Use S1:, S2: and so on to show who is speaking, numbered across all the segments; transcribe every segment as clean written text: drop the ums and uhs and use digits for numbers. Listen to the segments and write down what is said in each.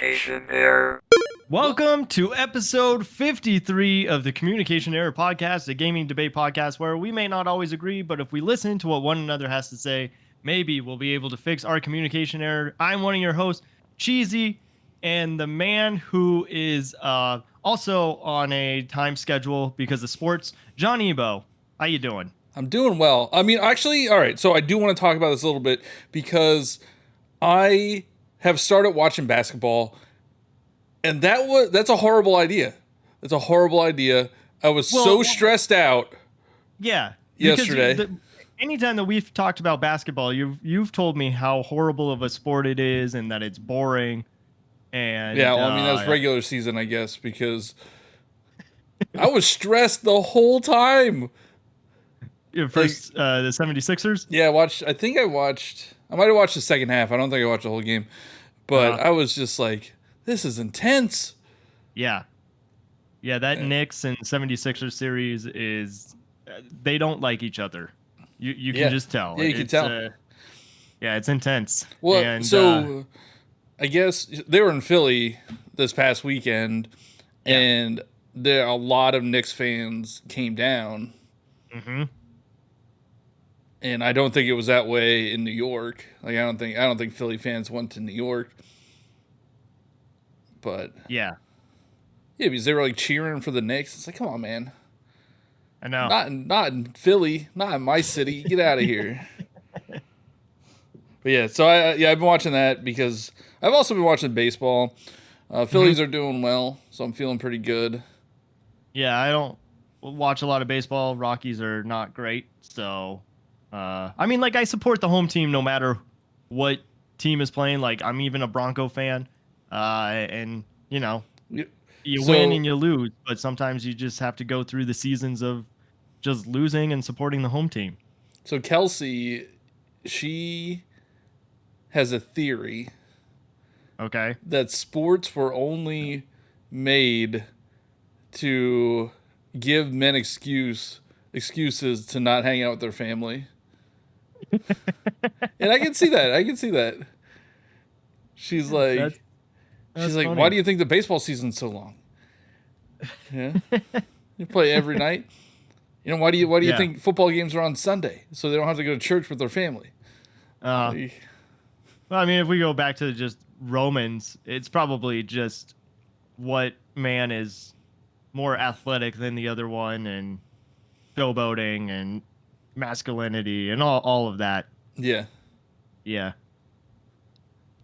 S1: Communication Error.
S2: Welcome to episode 53 of the Communication Error Podcast, a gaming debate podcast where we may not always agree, but if we listen to what one another has to say, maybe we'll be able to fix our communication error. I'm one of your hosts, Cheesy, and the man who is also on a time schedule because of sports, John Ebo. How you doing?
S3: I'm doing well. I mean, actually, all right, so I do want to talk about this a little bit because I have started watching basketball, and that's a horrible idea. That's a horrible idea. I was so stressed out.
S2: Yeah.
S3: Yesterday.
S2: Anytime that we've talked about basketball, you've told me how horrible of a sport it is and that it's boring. And
S3: yeah, well, I mean, that's regular season, I guess, because I was stressed the whole time.
S2: First, the 76ers?
S3: Yeah, I might have watched the second half. I don't think I watched the whole game. But I was just like, this is intense.
S2: Yeah. Yeah, that Knicks and 76ers series is, they don't like each other. You can just tell.
S3: Yeah, you can tell.
S2: Yeah, it's intense.
S3: Well,
S2: and,
S3: I guess they were in Philly this past weekend, and a lot of Knicks fans came down.
S2: Mm-hmm.
S3: And I don't think it was that way in New York. Like I don't think Philly fans went to New York. But
S2: yeah,
S3: because they were like cheering for the Knicks. It's like, come on, man.
S2: I know.
S3: Not in Philly, not in my city. Get out of here. But yeah, so I've been watching that because I've also been watching baseball. Phillies are doing well, so I'm feeling pretty good.
S2: Yeah, I don't watch a lot of baseball. Rockies are not great, so I mean, like I support the home team no matter what team is playing. Like I'm even a Bronco fan, and you know, you win and you lose, but sometimes you just have to go through the seasons of just losing and supporting the home team.
S3: So Kelsey, she has a theory.
S2: Okay.
S3: That sports were only made to give men excuses to not hang out with their family. And I can see that. She's like, that's funny. Why do you think the baseball season's so long? Yeah. You play every night. You know, why do you think football games are on Sunday? So they don't have to go to church with their family.
S2: Well, I mean, if we go back to just Romans, it's probably just what man is more athletic than the other one and showboating and masculinity and all of that.
S3: Yeah.
S2: Yeah.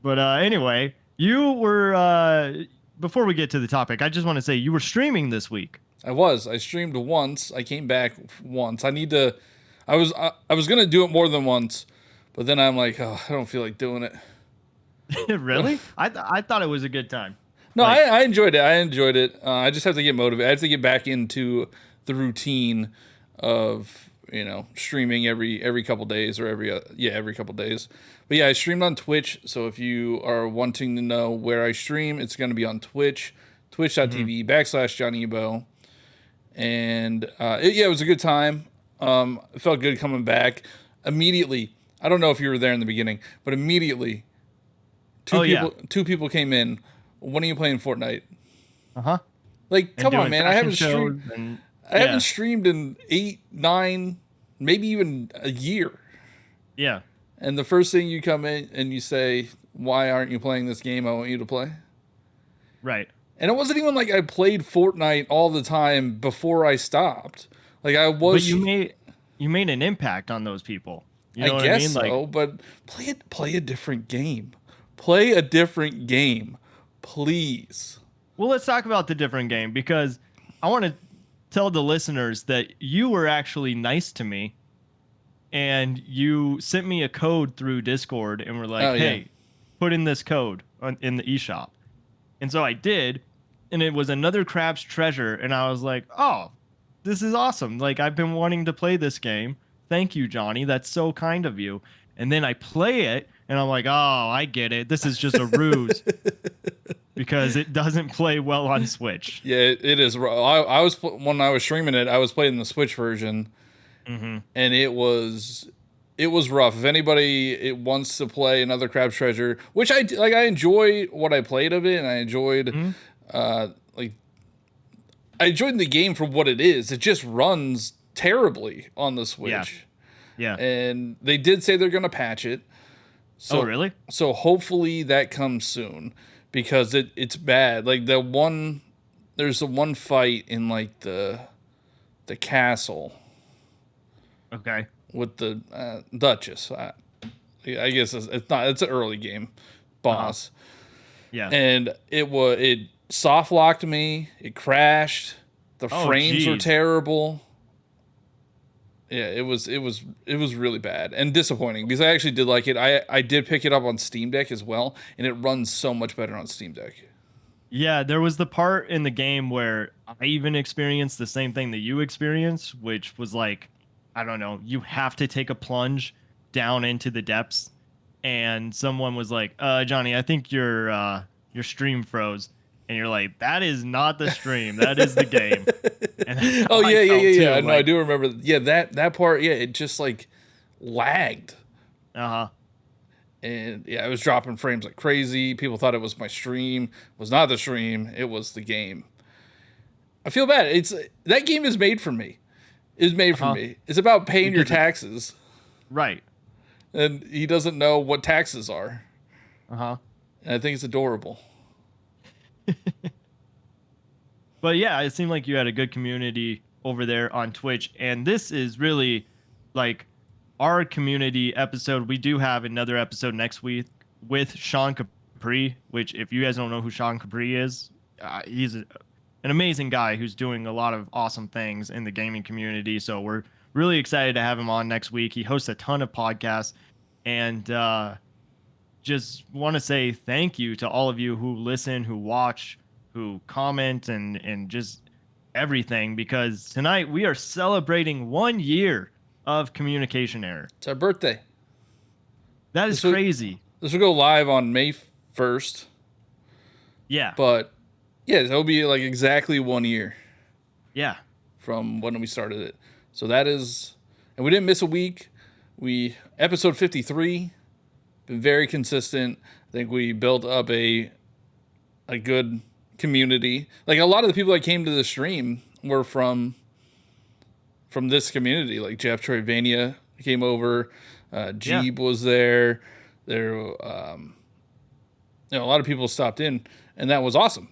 S2: But anyway, you were before we get to the topic, I just want to say you were streaming this week.
S3: I streamed once. I came back once. I was going to do it more than once, but then I'm like, oh, I don't feel like doing it.
S2: Really? I thought it was a good time.
S3: No, I enjoyed it. I just have to get motivated. I have to get back into the routine of, streaming every couple days or every couple days. But yeah, I streamed on Twitch. So if you are wanting to know where I stream, it's going to be on Twitch, twitch.tv/John Ebo. And it was a good time. It felt good coming back immediately. I don't know if you were there in the beginning, but immediately two people came in. When are you playing Fortnite? Like, come on, man! I haven't streamed in 8, 9, maybe even a year.
S2: Yeah.
S3: And the first thing you come in and you say, "Why aren't you playing this game I want you to play?"
S2: Right.
S3: And it wasn't even like I played Fortnite all the time before I stopped. Like I was.
S2: But you made an impact on those people. You know
S3: I guess what I mean? So, but play a different game. Play a different game, please.
S2: Well, let's talk about the different game because I want to tell the listeners that you were actually nice to me, and you sent me a code through Discord and were like, "Hey, put in this code in the eShop," and so I did. And it was another Crab's Treasure, and I was like, oh, this is awesome. Like, I've been wanting to play this game. Thank you, Johnny. That's so kind of you. And then I play it, and I'm like, oh, I get it. This is just a ruse. Because it doesn't play well on Switch.
S3: Yeah, it is. When I was streaming it, I was playing the Switch version, and it was it was rough. If anybody wants to play another Crab's Treasure, which I enjoy what I played of it, and I enjoyed like I enjoyed the game for what it is. It just runs terribly on the Switch.
S2: Yeah.
S3: And they did say they're going to patch it. So,
S2: oh, really?
S3: So hopefully that comes soon, because it's bad. Like there's the one fight in like the castle.
S2: Okay.
S3: With the Duchess. I guess it's not. It's an early game boss.
S2: Yeah.
S3: And it soft locked me. It crashed. The frames were terrible. Yeah, it was really bad and disappointing, because I actually did like it. I did pick it up on Steam Deck as well, and it runs so much better on Steam Deck.
S2: Yeah, there was the part in the game where I even experienced the same thing that you experienced, which was like, I don't know, you have to take a plunge down into the depths, and someone was like, Johnny, I think your stream froze. And you're like, that is not the stream, that is the game. And
S3: oh yeah. No, I do remember. Yeah, that part. Yeah, it just like lagged. And yeah, I was dropping frames like crazy. People thought it was my stream. It was not the stream. It was the game. I feel bad. That game is made for me. It's made for me. It's about paying your taxes.
S2: Right.
S3: And he doesn't know what taxes are.
S2: And
S3: I think it's adorable.
S2: But yeah, it seemed like you had a good community over there on Twitch, and this is really like our community episode. We do have another episode next week with Sean Capri, which, if you guys don't know who Sean Capri is, he's an amazing guy who's doing a lot of awesome things in the gaming community. So we're really excited to have him on next week. He hosts a ton of podcasts, and just want to say thank you to all of you who listen, who watch, who comment, and just everything, because tonight we are celebrating 1 year of Communication Error.
S3: It's our birthday.
S2: That is crazy.
S3: This will go live on May 1st.
S2: Yeah.
S3: But yeah, it'll be like exactly 1 year.
S2: Yeah.
S3: From when we started it. So that is, and we didn't miss a week. Episode 53, been very consistent. I think we built up a good community. Like, a lot of the people that came to the stream were from this community. Like Jeff Troyvania came over, Jeeb was there. There, a lot of people stopped in, and that was awesome.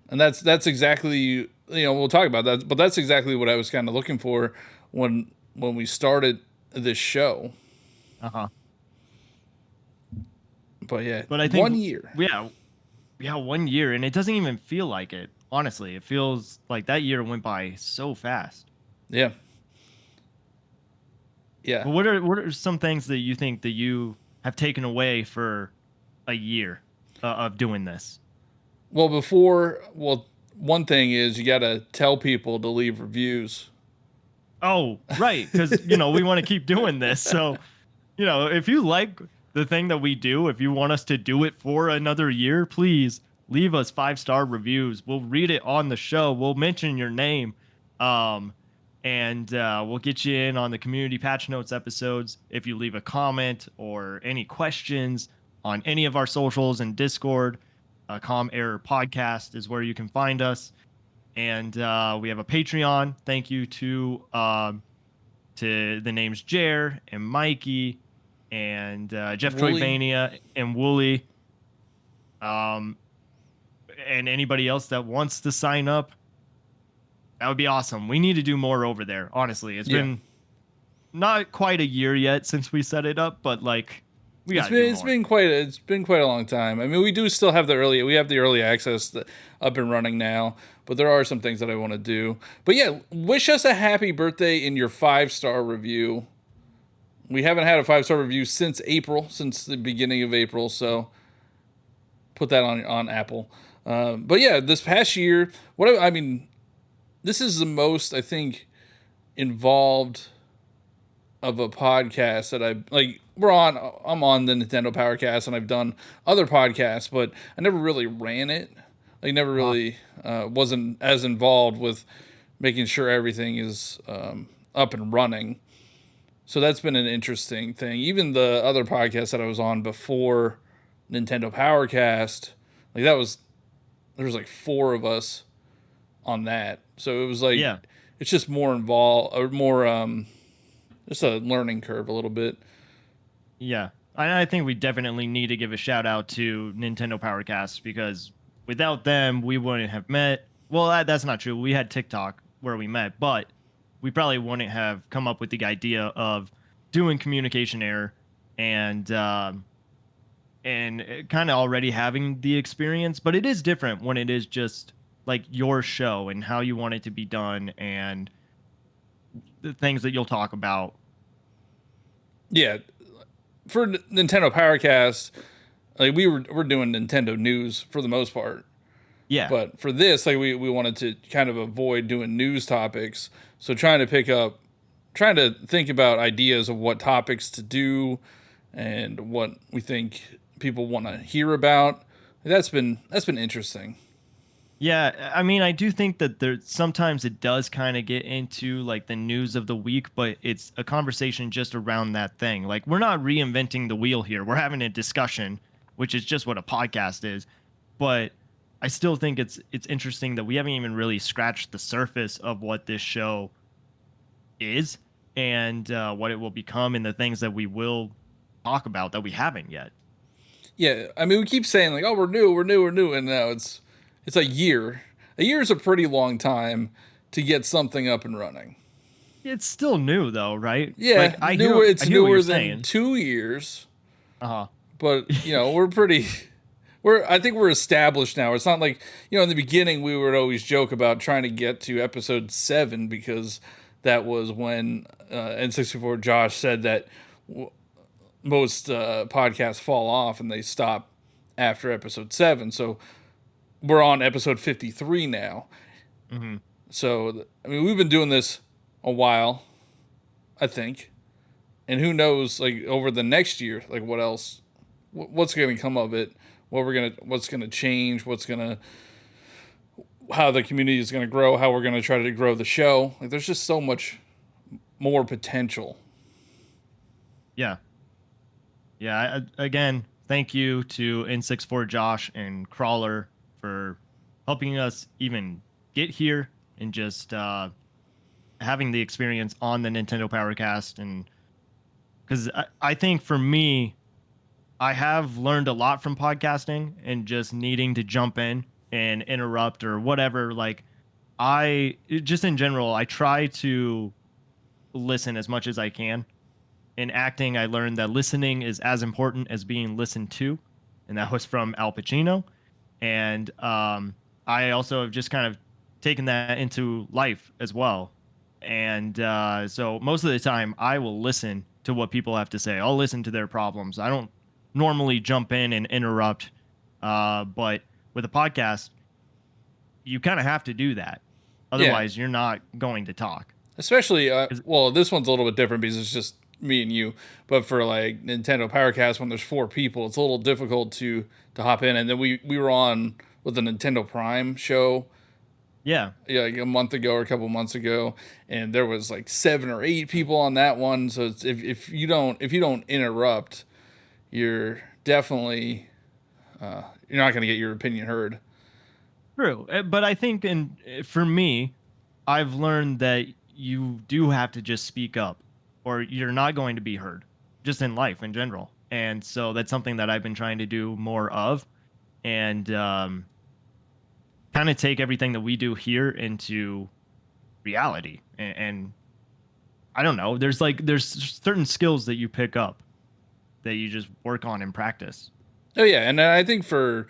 S3: And that's exactly, we'll talk about that, but that's exactly what I was kind of looking for when we started this show. But yeah,
S2: but I think
S3: 1 year.
S2: Yeah, 1 year, and it doesn't even feel like it. Honestly, it feels like that year went by so fast.
S3: Yeah.
S2: But what are some things that you think that you have taken away for a year of doing this?
S3: Well, one thing is you got to tell people to leave reviews.
S2: Oh, right, because we want to keep doing this. So, if you like the thing that we do, if you want us to do it for another year, please leave us 5-star reviews. We'll read it on the show. We'll mention your name, and we'll get you in on the community patch notes episodes if you leave a comment or any questions on any of our socials and Discord. Com Error Podcast is where you can find us, and we have a Patreon. Thank you to the names Jer and Mikey and Jeff Troyvania and Wooly, and anybody else that wants to sign up. That would be awesome. We need to do more over there. Honestly, it's been not quite a year yet since we set it up, but like it's
S3: been quite a long time. I mean, we do still have the early access up and running now, but there are some things that I want to do. But yeah, wish us a happy birthday in your 5-star review. We haven't had a 5-star review since the beginning of April, so put that on Apple. But yeah, this past year, this is the most, I think, involved of a podcast that I'm on the Nintendo Powercast, and I've done other podcasts, but I never really ran it. I never really wasn't as involved with making sure everything is up and running. So that's been an interesting thing. Even the other podcast that I was on before Nintendo Powercast, like that was there was like four of us on that. So it was like
S2: Yeah.
S3: it's just more involved or more just a learning curve a little bit.
S2: Yeah. I think we definitely need to give a shout out to Nintendo Powercast because without them, we wouldn't have met. Well, that's not true. We had TikTok where we met, but we probably wouldn't have come up with the idea of doing communication error and kind of already having the experience. But it is different when it is just like your show and how you want it to be done and the things that you'll talk about.
S3: Yeah, for Nintendo Powercast, like we're doing Nintendo news for the most part.
S2: Yeah.
S3: But for this, like we wanted to kind of avoid doing news topics. So trying to think about ideas of what topics to do and what we think people want to hear about. That's been interesting.
S2: Yeah, I mean, I do think that there sometimes it does kind of get into like the news of the week, but it's a conversation just around that thing. Like we're not reinventing the wheel here. We're having a discussion, which is just what a podcast is. But I still think it's interesting that we haven't even really scratched the surface of what this show is and what it will become and the things that we will talk about that we haven't yet.
S3: Yeah, I mean we keep saying like, oh, we're new, and now it's a year. A year is a pretty long time to get something up and running.
S2: It's still new though, right?
S3: Yeah,
S2: Like
S3: it's
S2: I hear what
S3: newer
S2: you're
S3: than
S2: saying.
S3: 2 years,
S2: Uh-huh.
S3: but we're pretty. I think we're established now. It's not like in the beginning we would always joke about trying to get to episode 7 because that was when N64 Josh said that most podcasts fall off and they stop after episode 7. So we're on episode 53 now.
S2: Hmm.
S3: So, I mean, we've been doing this a while, I think. And who knows, like, over the next year, like, what else, what's going to come of it, what's going to change, how the community is going to grow, how we're going to try to grow the show. Like, there's just so much more potential.
S2: Yeah. Yeah. Again, thank you to N64 Josh and Crawler for helping us even get here and just having the experience on the Nintendo Powercast. And because I think for me, I have learned a lot from podcasting and just needing to jump in and interrupt or whatever. Like, just in general, I try to listen as much as I can. In acting, I learned that listening is as important as being listened to, and that was from Al Pacino. And I also have just kind of taken that into life as well. And so most of the time, I will listen to what people have to say. I'll listen to their problems. I don't normally jump in and interrupt, but with a podcast, you kind of have to do that. Otherwise, you're not going to talk.
S3: Especially, well, this one's a little bit different because it's just me and you. But for like Nintendo Powercast, when there's 4 people, it's a little difficult to hop in. And then we were on with the Nintendo Prime show,
S2: Yeah.
S3: like a month ago or a couple months ago, and there was like 7 or 8 people on that one. So it's, if you don't interrupt, you're definitely you're not going to get your opinion heard.
S2: True, but I think for me, I've learned that you do have to just speak up, or you're not going to be heard, just in life in general. And so that's something that I've been trying to do more of, and kind of take everything that we do here into reality. And I don't know, there's certain skills that you pick up that you just work on in practice.
S3: Oh yeah, and I think for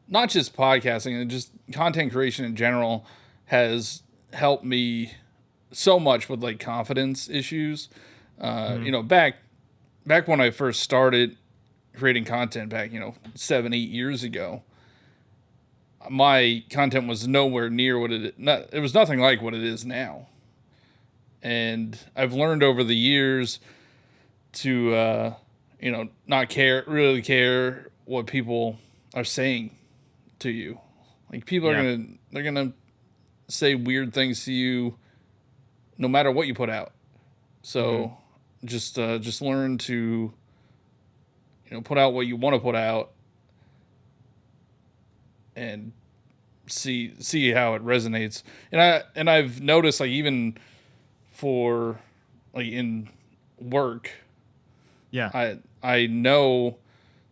S3: not just podcasting and just content creation in general has helped me so much with like confidence issues. Back when I first started creating content back 7-8 years ago, my content was nowhere near it was nothing like what it is now. And I've learned over the years to not really care what people are saying to you. Like people are they're gonna say weird things to you no matter what you put out. So Just learn to, put out what you want to put out, and see how it resonates. And I've noticed, like, even for, like, in work,
S2: Yeah.
S3: I know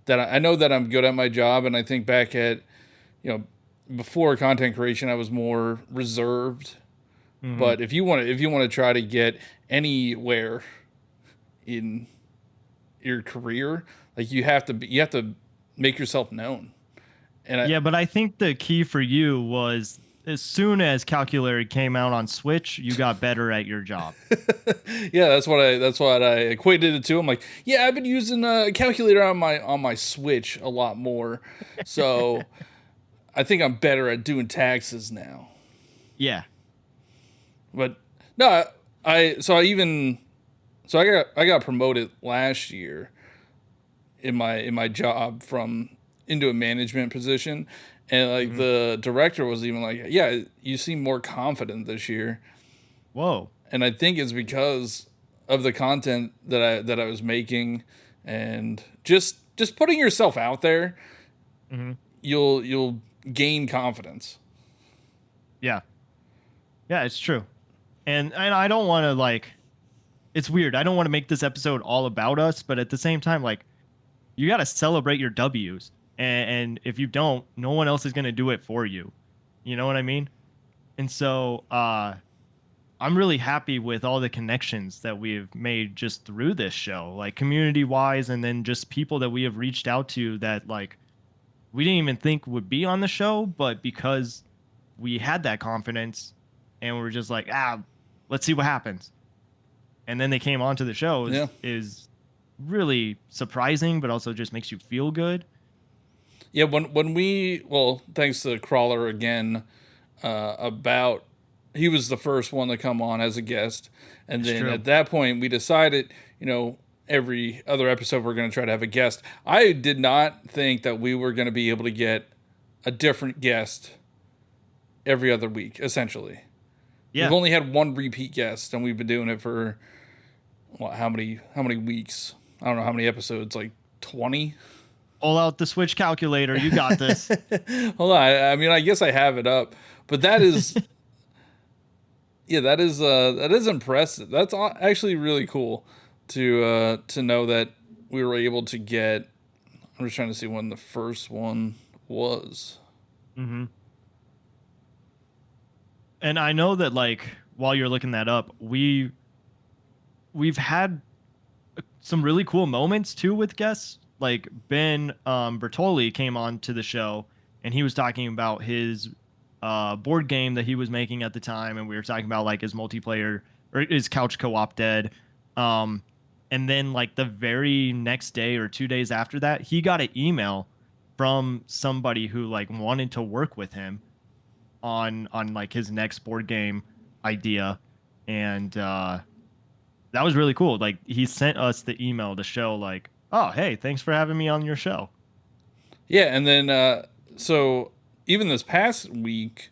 S3: that I'm good at my job, and I think back at, before content creation, I was more reserved.
S2: Mhm.
S3: But if you want to try to get anywhere in your career, like, you have to make yourself known. And
S2: Yeah, but I think the key for you was as soon as Calculator came out on Switch, you got better at your job.
S3: yeah, that's what I equated it to. I'm like, yeah, I've been using a calculator on my Switch a lot more, so I think I'm better at doing taxes now.
S2: Yeah.
S3: But no, I got promoted last year in my job from into a management position, and like the director was even like, yeah, you seem more confident this year.
S2: Whoa.
S3: And I think it's because of the content that I was making, and just putting yourself out there, you'll gain confidence.
S2: Yeah. Yeah, it's true. And I don't want to like it's weird. I don't want to make this episode all about us, but at the same time, like, you got to celebrate your W's. And if you don't, no one else is going to do it for you. You know what I mean? And so I'm really happy with all the connections that we've made just through this show, like community wise, and then just people that we have reached out to that, like, we didn't even think would be on the show, but because we had that confidence and we're just like, let's see what happens. And then they came onto the show is really surprising, but also just makes you feel good.
S3: Yeah, well, thanks to Crawler again, he was the first one to come on as a guest, and then at that point we decided, every other episode we're going to try to have a guest. I did not think that we were going to be able to get a different guest every other week, essentially. Yeah. We've only had one repeat guest, and we've been doing it for how many weeks? I don't know how many episodes, like 20?
S2: Pull out the Switch calculator. You got this.
S3: Hold on. I mean, I guess I have it up, but that is, that is impressive. That's actually really cool to know that we were able to get. I'm just trying to see when the first one was.
S2: Mm-hmm. And I know that, like, while you're looking that up, we've had some really cool moments too with guests. Like Ben Bertoli came on to the show, and he was talking about his board game that he was making at the time, and we were talking about, like, his multiplayer or his couch co-op dead. And then, like, the very next day or 2 days after that, he got an email from somebody who, like, wanted to work with him on like his next board game idea, and that was really cool. Like, he sent us the email to show, like, oh, hey, thanks for having me on your show.
S3: Yeah, and then so even this past week,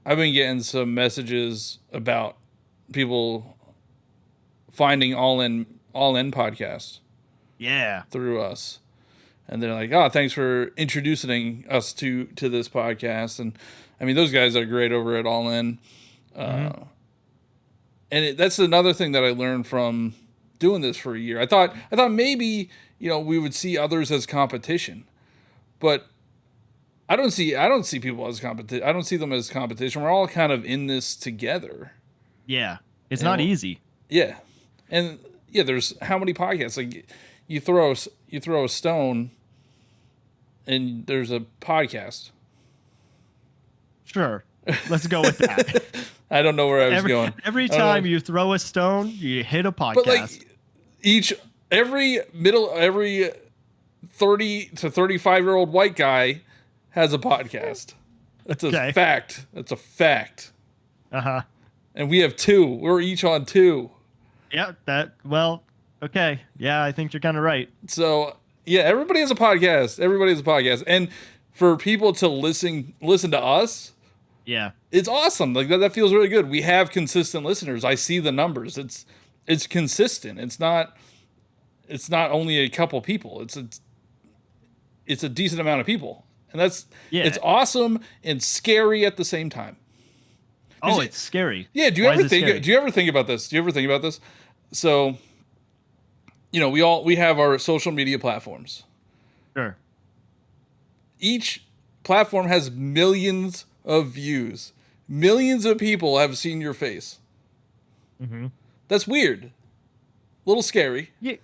S3: I've been getting some messages about people finding All In podcasts.
S2: Yeah.
S3: Through us. And they're like, oh, thanks for introducing us to this podcast. And I mean, those guys are great over at All In. And that's another thing that I learned from doing this for a year. I thought maybe, we would see others as competition, but I don't see people as competition. I don't see them as competition. We're all kind of in this together.
S2: Yeah. It's not easy.
S3: Yeah. And yeah, there's how many podcasts? Like, you throw a stone and there's a podcast.
S2: Sure. Let's go with that.
S3: I don't know where I was going.
S2: Every time you throw a stone, you hit a podcast.
S3: But, like, every 30 to 35-year-old white guy has a podcast. That's a fact. That's a fact.
S2: Uh-huh.
S3: And we have 2. We're each on 2.
S2: Yeah, okay. Yeah, I think you're kind of right.
S3: So, yeah, everybody has a podcast. Everybody has a podcast. And for people to listen to us,
S2: yeah,
S3: it's awesome. Like, that feels really good. We have consistent listeners. I see the numbers. It's it's consistent. It's not only a couple people. It's a decent amount of people, and
S2: Yeah.
S3: it's awesome and scary at the same time.
S2: Oh, it's scary.
S3: Yeah. Do you
S2: Why
S3: ever
S2: is it scary?
S3: Do you ever think about this? Do you ever think about this? So, we have our social media platforms.
S2: Sure.
S3: Each platform has millions of views. Millions of people have seen your face.
S2: Mm-hmm.
S3: That's weird. A little scary.
S2: Yeah.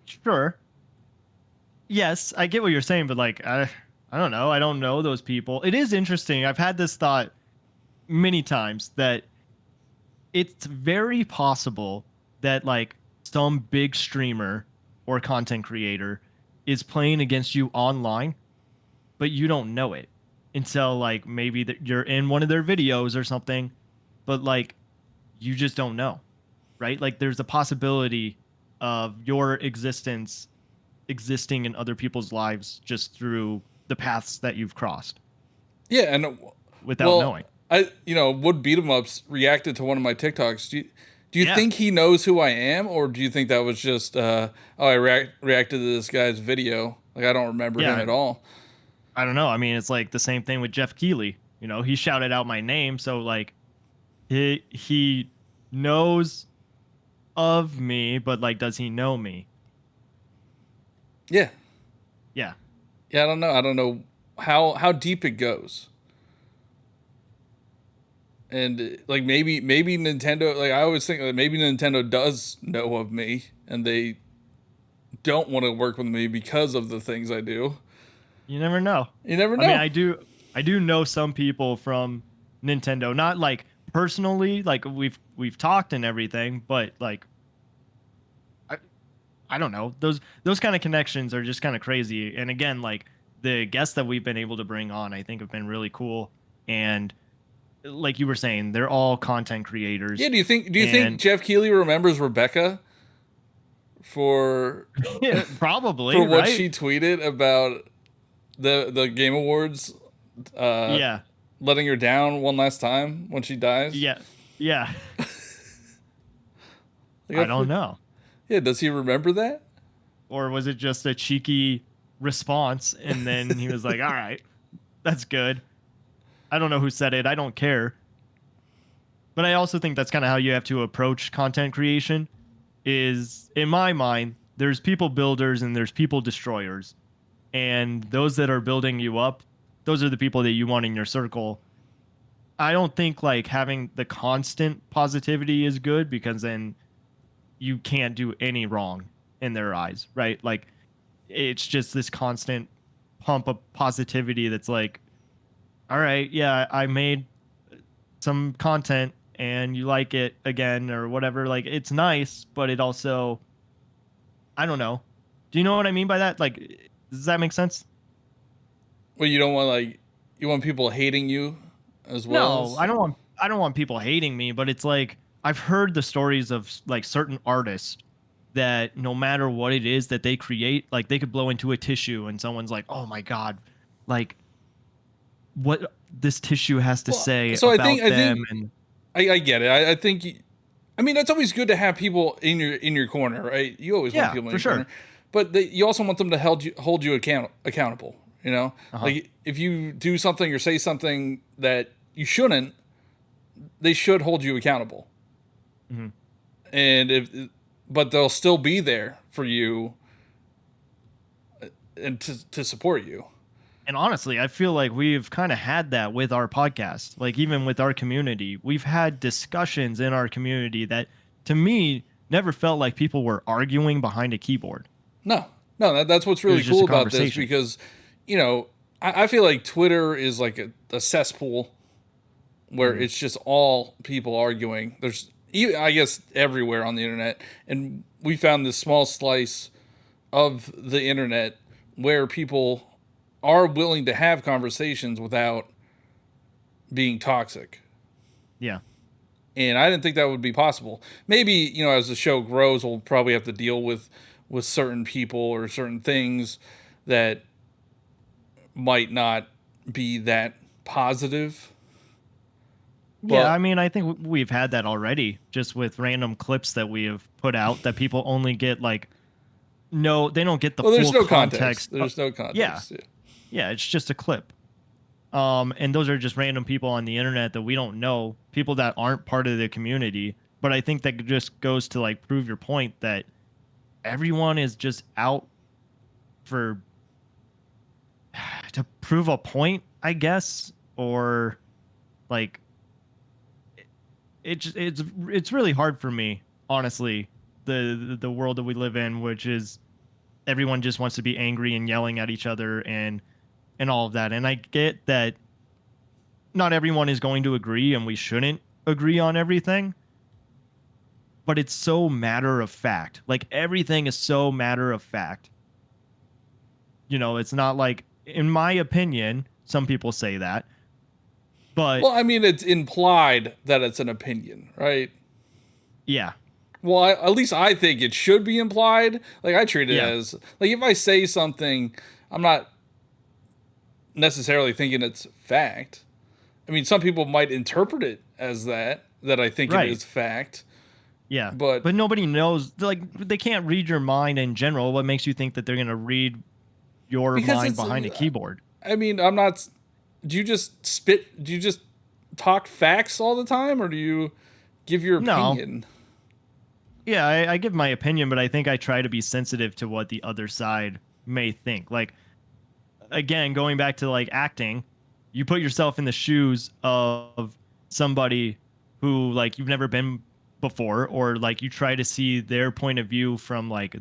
S2: Sure. Yes, I get what you're saying, but like, I don't know. I don't know those people. It is interesting. I've had this thought many times that it's very possible that like some big streamer or content creator is playing against you online, but you don't know it until like maybe that you're in one of their videos or something, but like you just don't know, right? Like there's a possibility of your existing in other people's lives just through the paths that you've crossed
S3: Yeah, and
S2: without knowing.
S3: Wood Beat 'em Ups reacted to one of my TikToks. Do you
S2: Yeah.
S3: think he knows who I am, or do you think that was just I reacted to this guy's video? Like I don't remember
S2: Yeah.
S3: him at all.
S2: I don't know. I mean, it's like the same thing with Jeff Keighley. He shouted out my name, so like he knows of me, but like does he know me?
S3: Yeah,
S2: Yeah.
S3: yeah. I don't know how deep it goes. And like maybe Nintendo, like I always think that maybe Nintendo does know of me and they don't want to work with me because of the things I do.
S2: You never know.
S3: You never know.
S2: I mean, I do know some people from Nintendo, not like personally, like we've talked and everything, but like I don't know. Those kind of connections are just kind of crazy. And again, like the guests that we've been able to bring on, I think have been really cool. And like you were saying, they're all content creators.
S3: Yeah, do you think Jeff Keighley remembers Rebecca for
S2: Probably
S3: for what
S2: right?
S3: she tweeted about the Game Awards
S2: Yeah.
S3: letting her down one last time when she dies?
S2: Yeah. Yeah.
S3: Like,
S2: I don't know.
S3: Yeah, does he remember that?
S2: Or was it just a cheeky response and then he was like, "All right. That's good." I don't know who said it. I don't care. But I also think that's kind of how you have to approach content creation is in my mind, there's people builders and there's people destroyers. And those that are building you up, those are the people that you want in your circle. I don't think like having the constant positivity is good because then you can't do any wrong in their eyes, right? Like it's just this constant pump of positivity that's like, all right, yeah, I made some content and you like it again or whatever. Like it's nice, but it also, I don't know. Do you know what I mean by that? Like, does that make sense?
S3: Well, you want people hating you as well.
S2: No, I don't want people hating me, but it's like I've heard the stories of like certain artists that no matter what it is that they create, like they could blow into a tissue and someone's like, "Oh my god." Like what this tissue has to say
S3: so
S2: about
S3: I think
S2: them and
S3: I get it. I think I mean it's always good to have people in your corner, right? You always want
S2: yeah,
S3: people in
S2: for
S3: your
S2: sure.
S3: corner, but you also want them to hold you accountable. You know,
S2: Uh-huh.
S3: like if you do something or say something that you shouldn't, they should hold you accountable.
S2: Mhm.
S3: And but they'll still be there for you and to support you.
S2: And honestly, I feel like we've kind of had that with our podcast. Like even with our community, we've had discussions in our community that to me never felt like people were arguing behind a keyboard.
S3: No, that's what's
S2: It
S3: really
S2: was just
S3: cool
S2: a
S3: about this
S2: conversation.
S3: because, I feel like Twitter is like a cesspool where it's just all people arguing. There's, I guess, everywhere on the internet. And we found this small slice of the internet where people are willing to have conversations without being toxic.
S2: Yeah.
S3: And I didn't think that would be possible. Maybe, as the show grows, we'll probably have to deal with certain people or certain things that might not be that positive.
S2: Yeah,
S3: But
S2: I mean, I think we've had that already, just with random clips that we have put out that people only get like, no, they don't get the
S3: well, there's
S2: full
S3: no context.
S2: context.
S3: There's no
S2: Yeah,
S3: context. Yeah.
S2: yeah, it's just a clip. And those are just random people on the internet that we don't know, people that aren't part of the community. But I think that just goes to like prove your point that everyone is just out for to prove a point, I guess, or like it's really hard for me, honestly. The world that we live in, which is everyone just wants to be angry and yelling at each other and all of that. And I get that not everyone is going to agree and we shouldn't agree on everything, but it's so matter of fact. Like everything is so matter of fact. It's not like, in my opinion, some people say that, but
S3: Well, I mean, it's implied that it's an opinion, right?
S2: yeah,
S3: Well, at least I think it should be implied. Like I treat it
S2: yeah,
S3: as like if I say something, I'm not necessarily thinking it's fact. I mean, some people might interpret it as that I think it
S2: right.
S3: is fact,
S2: Yeah.
S3: but
S2: But nobody knows, like, they can't read your mind in general. What makes you think that they're going to read your
S3: because
S2: mind
S3: it's
S2: behind a keyboard?
S3: I mean, I'm not. Do you just spit? Do you just talk facts all the time, or do you give your
S2: No.
S3: opinion?
S2: Yeah, I give my opinion, but I think I try to be sensitive to what the other side may think. Like, again, going back to like acting, you put yourself in the shoes of somebody who like you've never been before, or like you try to see their point of view from like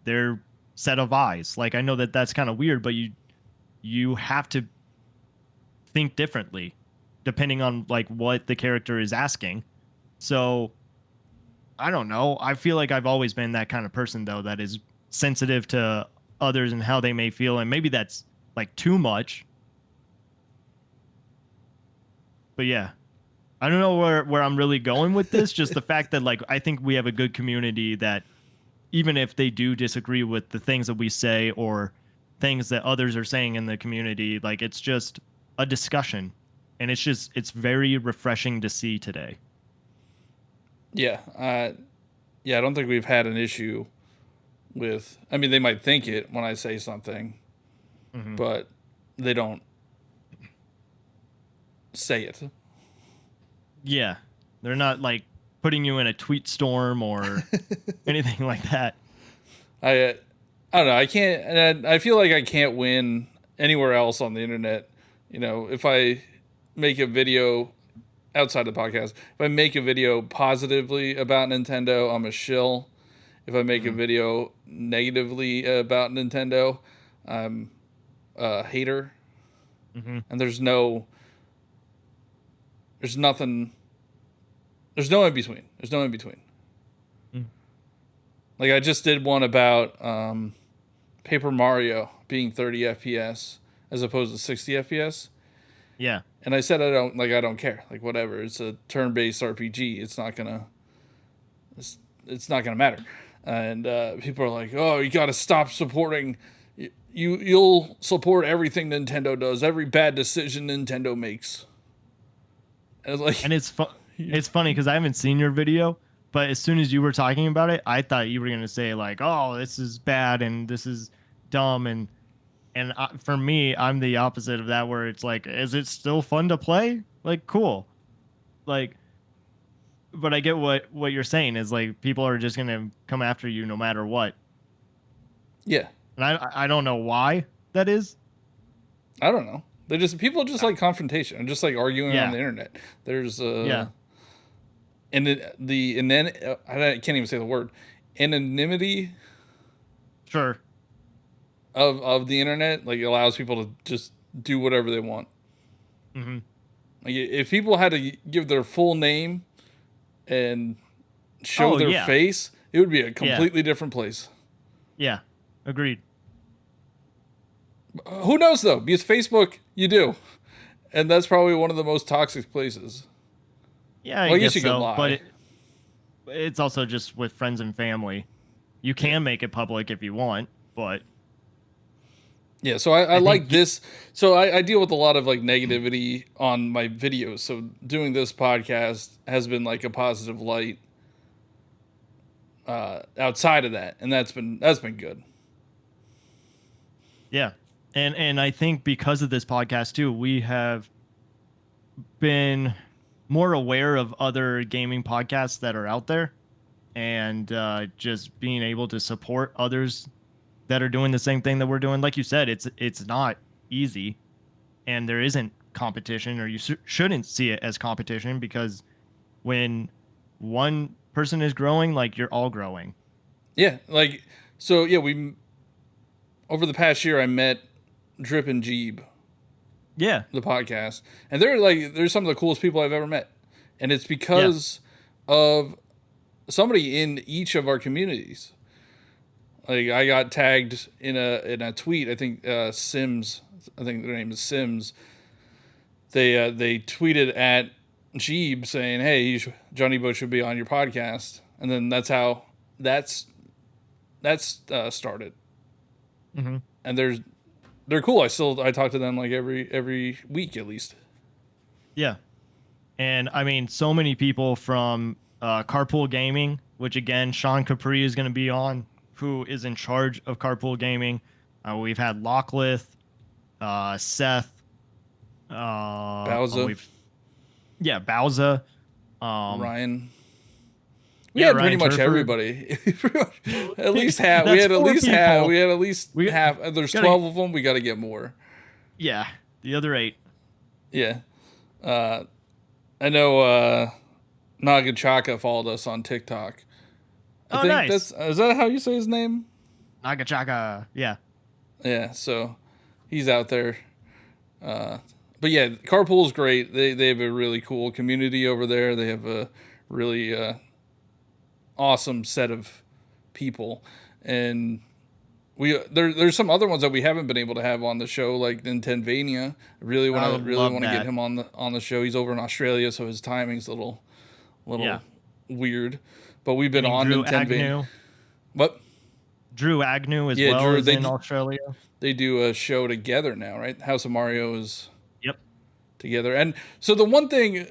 S2: their set of eyes. Like I know that that's kind of weird, but you have to think differently depending on like what the character is asking. So I don't know. I feel like I've always been that kind of person though, that is sensitive to others and how they may feel, and maybe that's like too much. But yeah, I don't know where I'm really going with this. Just the fact that like I think we have a good community that even if they do disagree with the things that we say or things that others are saying in the community, like it's just a discussion, and it's very refreshing to see today.
S3: Yeah, yeah. I don't think we've had an issue with. I mean, they might think it when I say something,
S2: Hmm.
S3: but they don't say it.
S2: Yeah, they're not like putting you in a tweet storm or anything like that.
S3: I don't know. I can't. And I feel like I can't win anywhere else on the internet. You know, if I make a video outside the podcast, if I make a video positively about Nintendo, I'm a shill. If I make a
S2: Mhm.
S3: video negatively about Nintendo, I'm a hater.
S2: Hmm.
S3: And there's nothing, there's no in between. There's no in between. Like I just did one about Paper Mario being 30 FPS as opposed to 60 FPS.
S2: Yeah.
S3: And I said I don't care. Like whatever. It's a turn-based RPG. It's not gonna matter. And people are like, "Oh, you got to stop supporting. You'll support everything Nintendo does. Every bad decision Nintendo makes." And like,
S2: And it's funny because I haven't seen your video, but as soon as you were talking about it, I thought you were gonna say like, "Oh, this is bad and this is dumb," and for me, I'm the opposite of that, where it's like, is it still fun to play? Like, cool. Like, but I get what you're saying is like people are just gonna come after you no matter what,
S3: yeah,
S2: and I don't know why that is.
S3: I don't know. People just like confrontation and just like arguing on
S2: Yeah,
S3: the internet. There's
S2: yeah,
S3: and then I can't even say the word anonymity
S2: sure,
S3: of the internet like allows people to just do whatever they want.
S2: hmm,
S3: Like if people had to give their full name and show
S2: oh
S3: their
S2: yeah,
S3: face, it would be a
S2: yeah,
S3: completely different place.
S2: yeah, agreed.
S3: Who knows though? Because Facebook, you do, and that's probably one of the most toxic places.
S2: Yeah, I
S3: Well, I guess
S2: guess
S3: you could
S2: so, but
S3: lie.
S2: it's also just with friends and family. You can make it public if you want, but
S3: Yeah, so I like this. So I deal with a lot of like negativity on my videos. So doing this podcast has been like a positive light outside of that, and that's been good.
S2: Yeah. And I think because of this podcast too, we have been more aware of other gaming podcasts that are out there, and just being able to support others that are doing the same thing that we're doing. Like you said, it's not easy, and there isn't competition, or you shouldn't see it as competition, because when one person is growing, like, you're all growing.
S3: Yeah, like so. Yeah, we over the past year I met Drip and Jeeb,
S2: Yeah.
S3: the podcast, and they're some of the coolest people I've ever met, and it's
S2: Yeah.
S3: because of somebody in each of our communities. Like I got tagged in a tweet. I think Sims. I think their name is Sims. They tweeted at Jeeb saying, "Hey, Johnny Bo should be on your podcast," and then that's how that's started.
S2: Hmm.
S3: And they're cool. I talk to them like every week at least.
S2: Yeah. And I mean, so many people from Carpool Gaming, which again, Sean Capri is going to be on, who is in charge of Carpool Gaming. We've had Locklith, Seth,
S3: Bowser,
S2: Bowser,
S3: Ryan. We
S2: yeah,
S3: had
S2: Ryan
S3: pretty much
S2: Turford.
S3: everybody. At least half.
S2: That's four people.
S3: We had at least
S2: We-
S3: half. There's
S2: gotta-
S3: 12 of them. We got to get more.
S2: Yeah, the other 8.
S3: Yeah. I know Nagachaka followed us on TikTok. I
S2: Oh,
S3: think
S2: nice.
S3: is that how you say his name?
S2: Nagachaka. Yeah.
S3: Yeah, so he's out there. But yeah, Carpool's great. They have a really cool community over there. They have a really awesome set of people, and there's some other ones that we haven't been able to have on the show, like Nintendvania. I really want to
S2: that.
S3: get him on the show. He's over in Australia, so his timing's a little
S2: Yeah.
S3: weird. But we've been on
S2: Drew
S3: Nintendvania.
S2: Agnew.
S3: What?
S2: Drew Agnew as
S3: Yeah,
S2: well
S3: Drew,
S2: is in Australia.
S3: They do a show together now, right? House of Mario is
S2: Yep.
S3: together. And so the one thing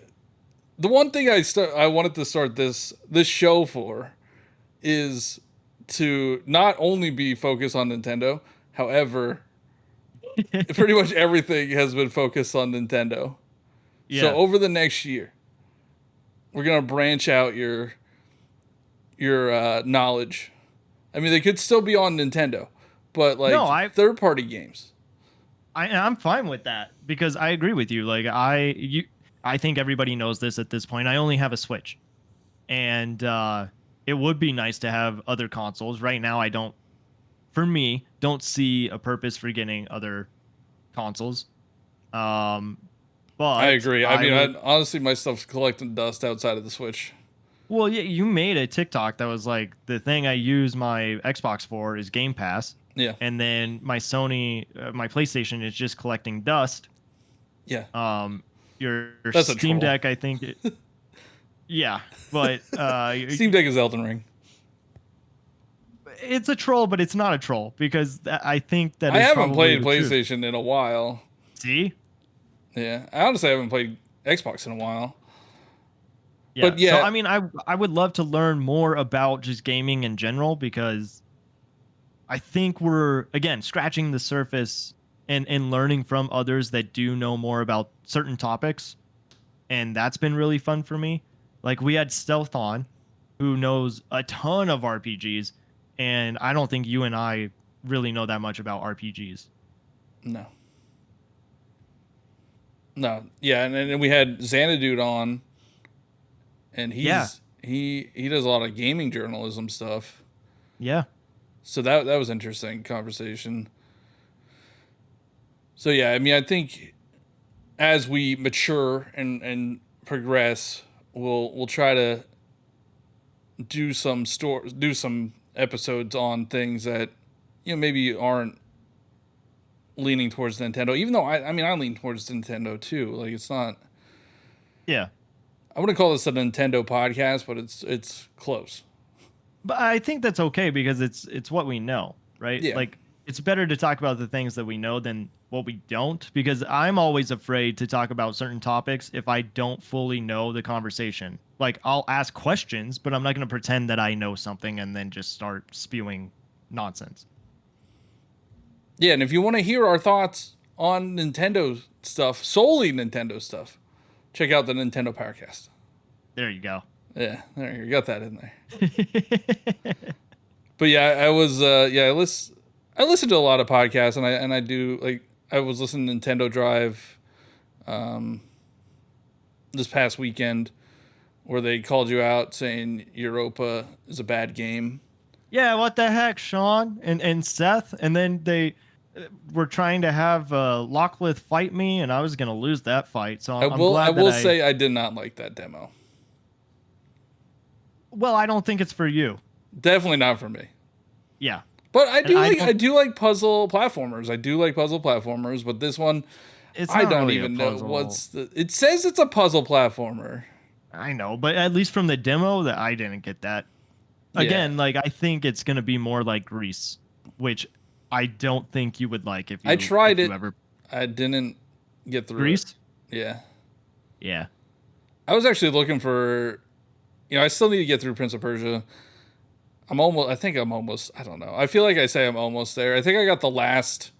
S3: I wanted to start this show for is to not only be focused on Nintendo. However, pretty much everything has been focused on Nintendo.
S2: Yeah.
S3: So over the next year, we're gonna branch out your knowledge. I mean, they could still be on Nintendo, but like third-party games.
S2: I'm fine with that, because I agree with you. Like, I think everybody knows this at this point. I only have a Switch, and it would be nice to have other consoles. Right now, I don't see a purpose for getting other consoles. But
S3: I agree. I mean, honestly, my stuff's collecting dust outside of the Switch.
S2: Well, yeah, you made a TikTok that was like, the thing I use my Xbox for is Game Pass.
S3: Yeah.
S2: And then my my PlayStation is just collecting dust.
S3: Yeah.
S2: Your
S3: That's a
S2: Steam
S3: troll.
S2: Deck, I think. Yeah, but
S3: Steam Deck is Elden Ring.
S2: it's a troll, but it's not a troll, because I think that
S3: I
S2: is
S3: haven't
S2: probably
S3: played
S2: the truth.
S3: PlayStation in a while.
S2: See?
S3: Yeah. I honestly haven't played Xbox in a while.
S2: Yeah.
S3: But yeah.
S2: So I mean, I would love to learn more about just gaming in general, because I think we're, again, scratching the surface and learning from others that do know more about certain topics, and that's been really fun for me. Like, we had Stealth on, who knows a ton of RPGs, and I don't think you and I really know that much about RPGs.
S3: No. Yeah, and then we had Xanadude on, and he does a lot of gaming journalism stuff.
S2: Yeah.
S3: So that was interesting conversation. So yeah, I mean, I think as we mature and progress, we'll try to do some episodes on things that, you know, maybe aren't leaning towards Nintendo. Even though I lean towards Nintendo too. Like, it's not.
S2: Yeah.
S3: I wouldn't call this a Nintendo podcast, but it's close.
S2: But I think that's okay, because it's what we know, right?
S3: Yeah.
S2: Like, it's better to talk about the things that we know than what we don't, because I'm always afraid to talk about certain topics if I don't fully know the conversation. Like, I'll ask questions, but I'm not going to pretend that I know something and then just start spewing nonsense.
S3: Yeah, and if you want to hear our thoughts on Nintendo stuff, solely Nintendo stuff, check out the Nintendo Powercast.
S2: There you go.
S3: Yeah, there you got that in there. But yeah, I listen to a lot of podcasts, and I do, like, I was listening to Nintendo Drive this past weekend, where they called you out saying Europa is a bad game.
S2: Yeah, what the heck, Sean and Seth, and then they were trying to have Locklith fight me, and I was gonna lose that fight. So I'm glad
S3: I will say I did not like that demo.
S2: Well, I don't think it's for you.
S3: Definitely not for me.
S2: Yeah.
S3: But I do like puzzle platformers. I do like puzzle platformers, but this one, I don't really even know what's the. It says it's a puzzle platformer.
S2: I know, but at least from the demo, that I didn't get that. Again, like, I think it's gonna be more like Grease, which I don't think you would like if you.
S3: I tried
S2: if
S3: it.
S2: you ever...
S3: I didn't get through
S2: Grease.
S3: It. Yeah.
S2: Yeah.
S3: I was actually looking for. I still need to get through Prince of Persia. I think I'm almost, I don't know. I feel like I say I'm almost there. I think I got the last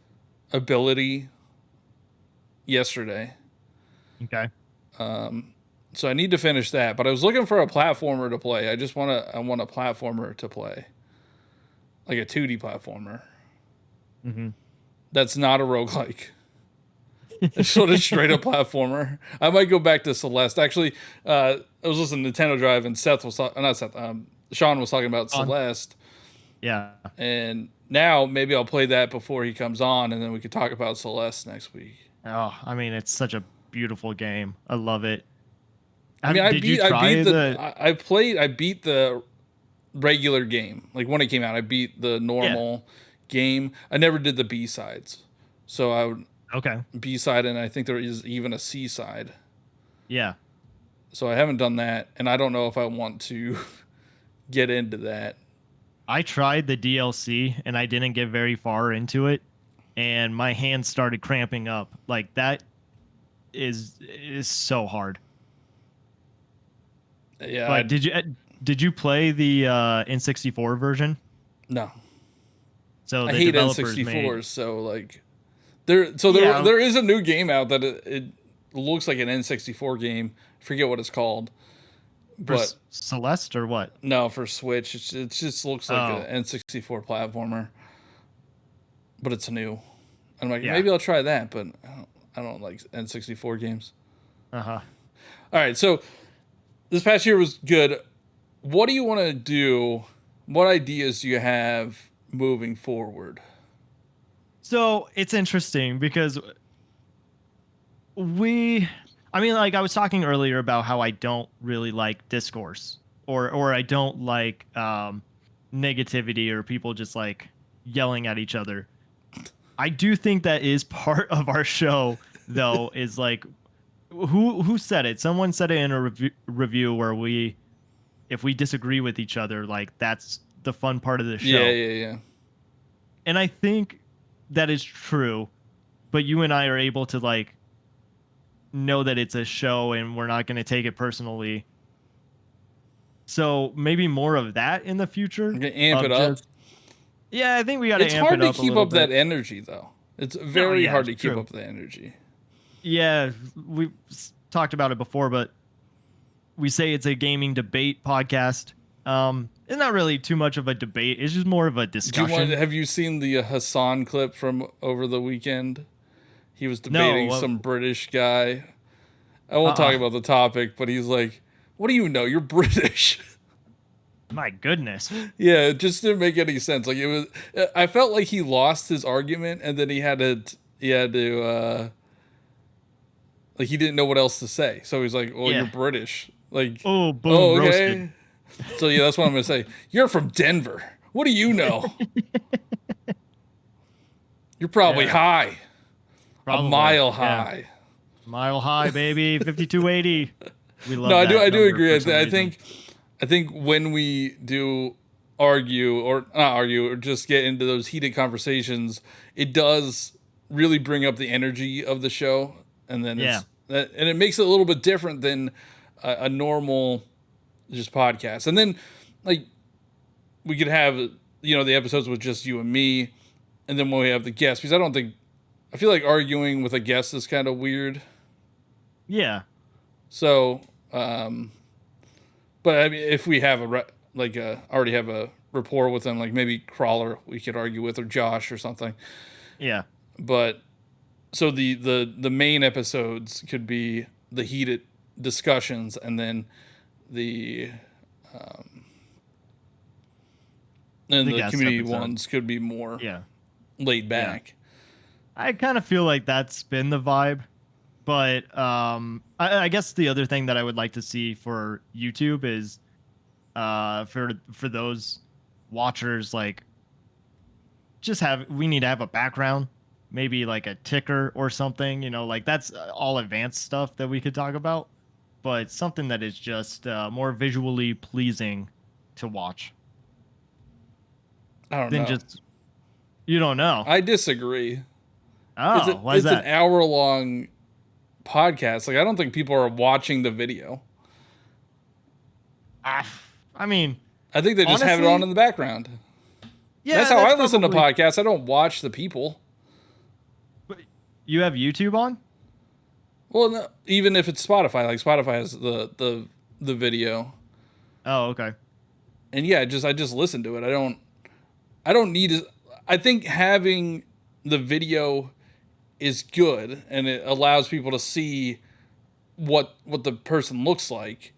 S3: ability yesterday.
S2: Okay.
S3: So I need to finish that, but I was looking for a platformer to play. I want a platformer to play. Like a 2D platformer.
S2: Mm-hmm.
S3: That's not a roguelike. It's sort of straight up platformer. I might go back to Celeste. Actually, I was listening to Nintendo Drive, and Sean was talking about Celeste.
S2: Yeah.
S3: And now maybe I'll play that before he comes on, and then we could talk about Celeste next week.
S2: Oh, I mean, it's such a beautiful game. I love it.
S3: I beat the regular game. Like, when it came out, I beat the normal game. I never did the B-sides. So I would B-side, and I think there is even a C-side.
S2: Yeah.
S3: So I haven't done that, and I don't know if I want to get into that.
S2: I tried the DLC, and I didn't get very far into it, and my hands started cramping up. Like, that is so hard.
S3: Yeah.
S2: Like, did you play the N64 version?
S3: No.
S2: So
S3: I hate N64s. So like, there is a new game out that it looks like an N64 game. I forget what it's called. But
S2: for Celeste or what?
S3: No, for Switch. It just looks like an N64 platformer. But it's new. I'm like, maybe I'll try that, but I don't like N64 games.
S2: Uh-huh.
S3: All right, so this past year was good. What do you want to do? What ideas do you have moving forward?
S2: So it's interesting because like I was talking earlier about how I don't really like discourse or I don't like negativity or people just like yelling at each other. I do think that is part of our show, though, is like, who said it? Someone said it in a review where if we disagree with each other, like, that's the fun part of the show.
S3: Yeah.
S2: And I think that is true, but you and I are able to, like, know that it's a show and we're not going to take it personally. So maybe more of that in the future.
S3: Amp it up.
S2: Yeah, I think we got to amp it up.
S3: It's hard to keep up that energy, though. It's very hard to keep up the energy. Yeah,
S2: we talked about it before, but we say it's a gaming debate podcast. It's not really too much of a debate. It's just more of a discussion.
S3: Have you seen the Hassan clip from over the weekend? He was debating some British guy. I won't talk about the topic, but he's like, "What do you know? You're British."
S2: My goodness.
S3: Yeah, it just didn't make any sense. Like, it was, I felt like he lost his argument, and then he had to, like, he didn't know what else to say. So he's like, "Well, you're British." Like,
S2: boom, okay.
S3: Roasted. So yeah, that's what I'm gonna say. You're from Denver. What do you know? You're probably high. Probably, a mile high.
S2: Mile high, baby. 5280. We love.
S3: No, I do agree. I think when we do argue or not argue or just get into those heated conversations, it does really bring up the energy of the show, and then
S2: Yeah.
S3: and it makes it a little bit different than a normal just podcast. And then like we could have the episodes with just you and me, and then when we have the guests, because I feel like arguing with a guest is kind of weird.
S2: Yeah.
S3: So, but I mean, if we have already have a rapport with them, like maybe Crawler, we could argue with, or Josh or something.
S2: Yeah.
S3: But so the main episodes could be the heated discussions, and then the and the
S2: guest
S3: community
S2: episode.
S3: ones could be more
S2: Yeah.
S3: laid back.
S2: I kind of feel like that's been the vibe. But I guess the other thing that I would like to see for YouTube is for those watchers, like we need to have a background, maybe like a ticker or something, like that's all advanced stuff that we could talk about, but something that is just more visually pleasing to watch
S3: I don't
S2: than
S3: know.
S2: just, you don't know.
S3: I disagree.
S2: Oh, why is
S3: It's
S2: that?
S3: an hour-long podcast. Like, I don't think people are watching the video.
S2: I mean,
S3: I think they just have it
S2: honestly,
S3: on in the background.
S2: yeah,
S3: That's how I listen to
S2: probably-
S3: podcasts. I don't watch the people.
S2: You have YouTube on?
S3: Well, no, even if it's Spotify, like Spotify has the video,
S2: Oh, okay.
S3: and yeah, I just listen to it. I don't need to. I think having the video is good, and it allows people to see what the person looks like.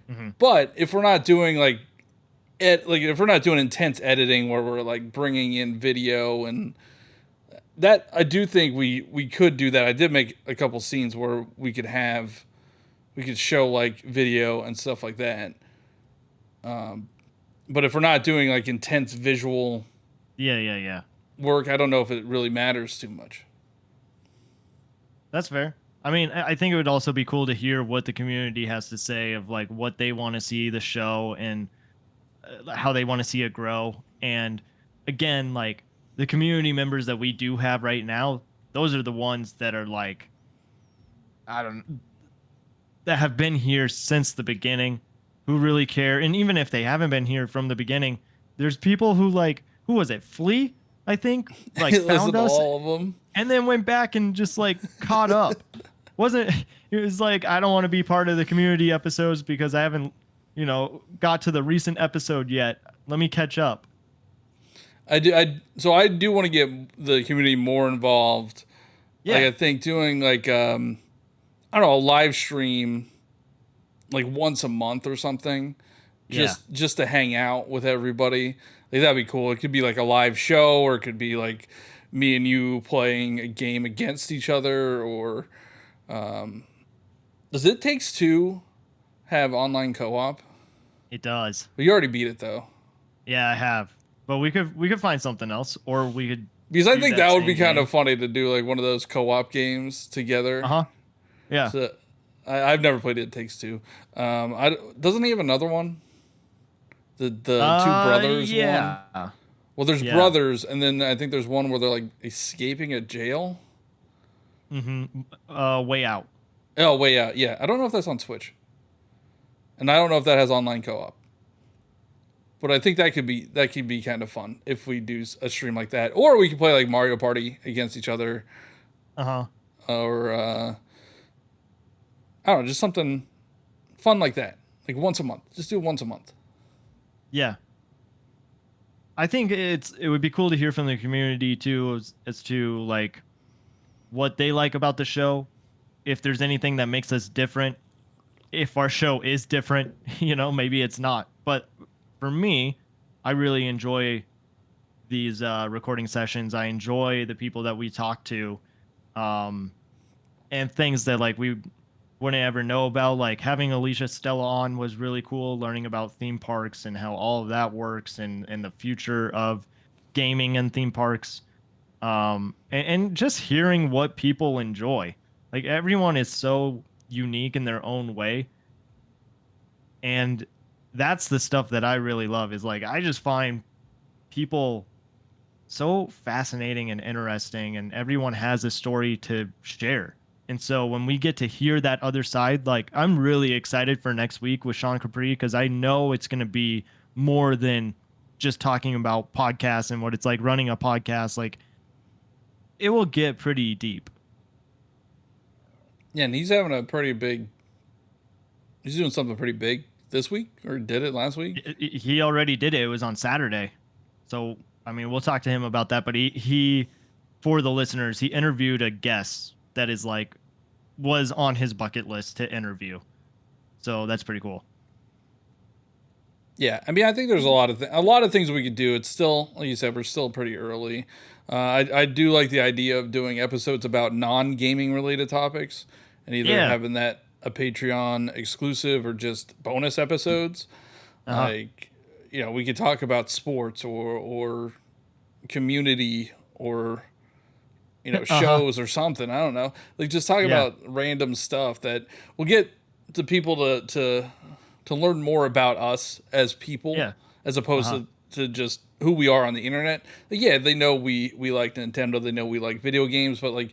S2: Mm-hmm.
S3: But if we're not doing if we're not doing intense editing where we're like bringing in video, and that, I do think we could do that. I did make a couple scenes where we could show like video and stuff like that. But if we're not doing like intense visual
S2: Yeah.
S3: work, I don't know if it really matters too much.
S2: That's fair. I mean, I think it would also be cool to hear what the community has to say of like what they want to see the show and how they want to see it grow. And again, like the community members that we do have right now, those are the ones that are like, that have been here since the beginning, who really care. And even if they haven't been here from the beginning, there's people who like, who was it? Flea, I think, like
S3: Listen
S2: found
S3: to
S2: us
S3: all of them.
S2: and then went back and just like caught up. It was like, I don't want to be part of the community episodes because I haven't, got to the recent episode yet. Let me catch up.
S3: So I do want to get the community more involved.
S2: Yeah.
S3: Like, I think doing like I don't know, a live stream like once a month or something, just to hang out with everybody. Like, that'd be cool. It could be like a live show, or it could be like me and you playing a game against each other, or does It Takes Two have online co-op?
S2: It does.
S3: Well, you already beat it though.
S2: Yeah, I have. But we could find something else, or we could.
S3: Because I
S2: do
S3: think that would
S2: same
S3: be kind
S2: game.
S3: of funny to do like one of those co-op games together.
S2: Uh huh. Yeah.
S3: So, I've never played It Takes Two. Doesn't he have another one? The two brothers one.
S2: Yeah.
S3: Well, there's
S2: Yeah.
S3: brothers, and then I think there's one where they're like escaping a jail.
S2: Mm-hmm. Way Out.
S3: Oh, Way Out. Yeah, I don't know if that's on Switch, and I don't know if that has online co-op. But I think that could be kind of fun if we do a stream like that, or we could play like Mario Party against each other,
S2: Uh huh.
S3: or I don't know, just something fun like that, like once a month. Just do it once a month.
S2: Yeah. I think it would be cool to hear from the community too, as to like what they like about the show, if there's anything that makes us different, if our show is different, maybe it's not. But for me, I really enjoy these recording sessions. I enjoy the people that we talk to, and things that like we wouldn't ever know about. Like having Alicia Stella on was really cool. Learning about theme parks and how all of that works, and the future of gaming and theme parks, and just hearing what people enjoy. Like everyone is so unique in their own way, and that's the stuff that I really love is like I just find people so fascinating and interesting, and everyone has a story to share. And so when we get to hear that other side, like I'm really excited for next week with Sean Capri because I know it's going to be more than just talking about podcasts and what it's like running a podcast. Like it will get pretty deep.
S3: Yeah, and he's having a pretty big. He's doing something pretty big this week, or did it last week?
S2: He already did it. It was on Saturday. So, I mean, we'll talk to him about that. But he for the listeners, he interviewed a guest that is like, was on his bucket list to interview. So that's pretty cool.
S3: Yeah, I mean, I think there's a lot of things we could do. It's still, like you said, we're still pretty early. I do like the idea of doing episodes about non-gaming related topics, and either having that a Patreon exclusive or just bonus episodes. Like, you know, we could talk about sports or community or shows or something. I don't know. Like just talk about random stuff that will get the people to learn more about us as people, as opposed to just who we are on the internet. Like, yeah, they know we like Nintendo, they know we like video games, but like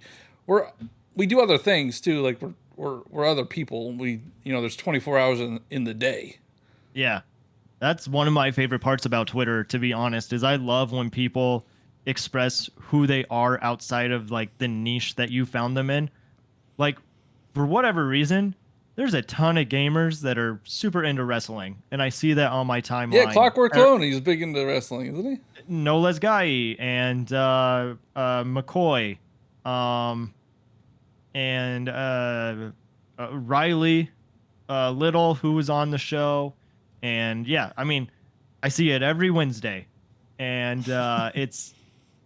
S3: we do other things too. Like we're other people. There's 24 hours in the day.
S2: Yeah. That's one of my favorite parts about Twitter, to be honest, is I love when people express who they are outside of like the niche that you found them in. Like for whatever reason, there's a ton of gamers that are super into wrestling, and I see that on my timeline.
S3: Yeah, Clockwork Clone, he's big into wrestling, isn't he?
S2: No Les Guy and McCoy, and Riley Little, who was on the show, and yeah, I mean, I see it every Wednesday, and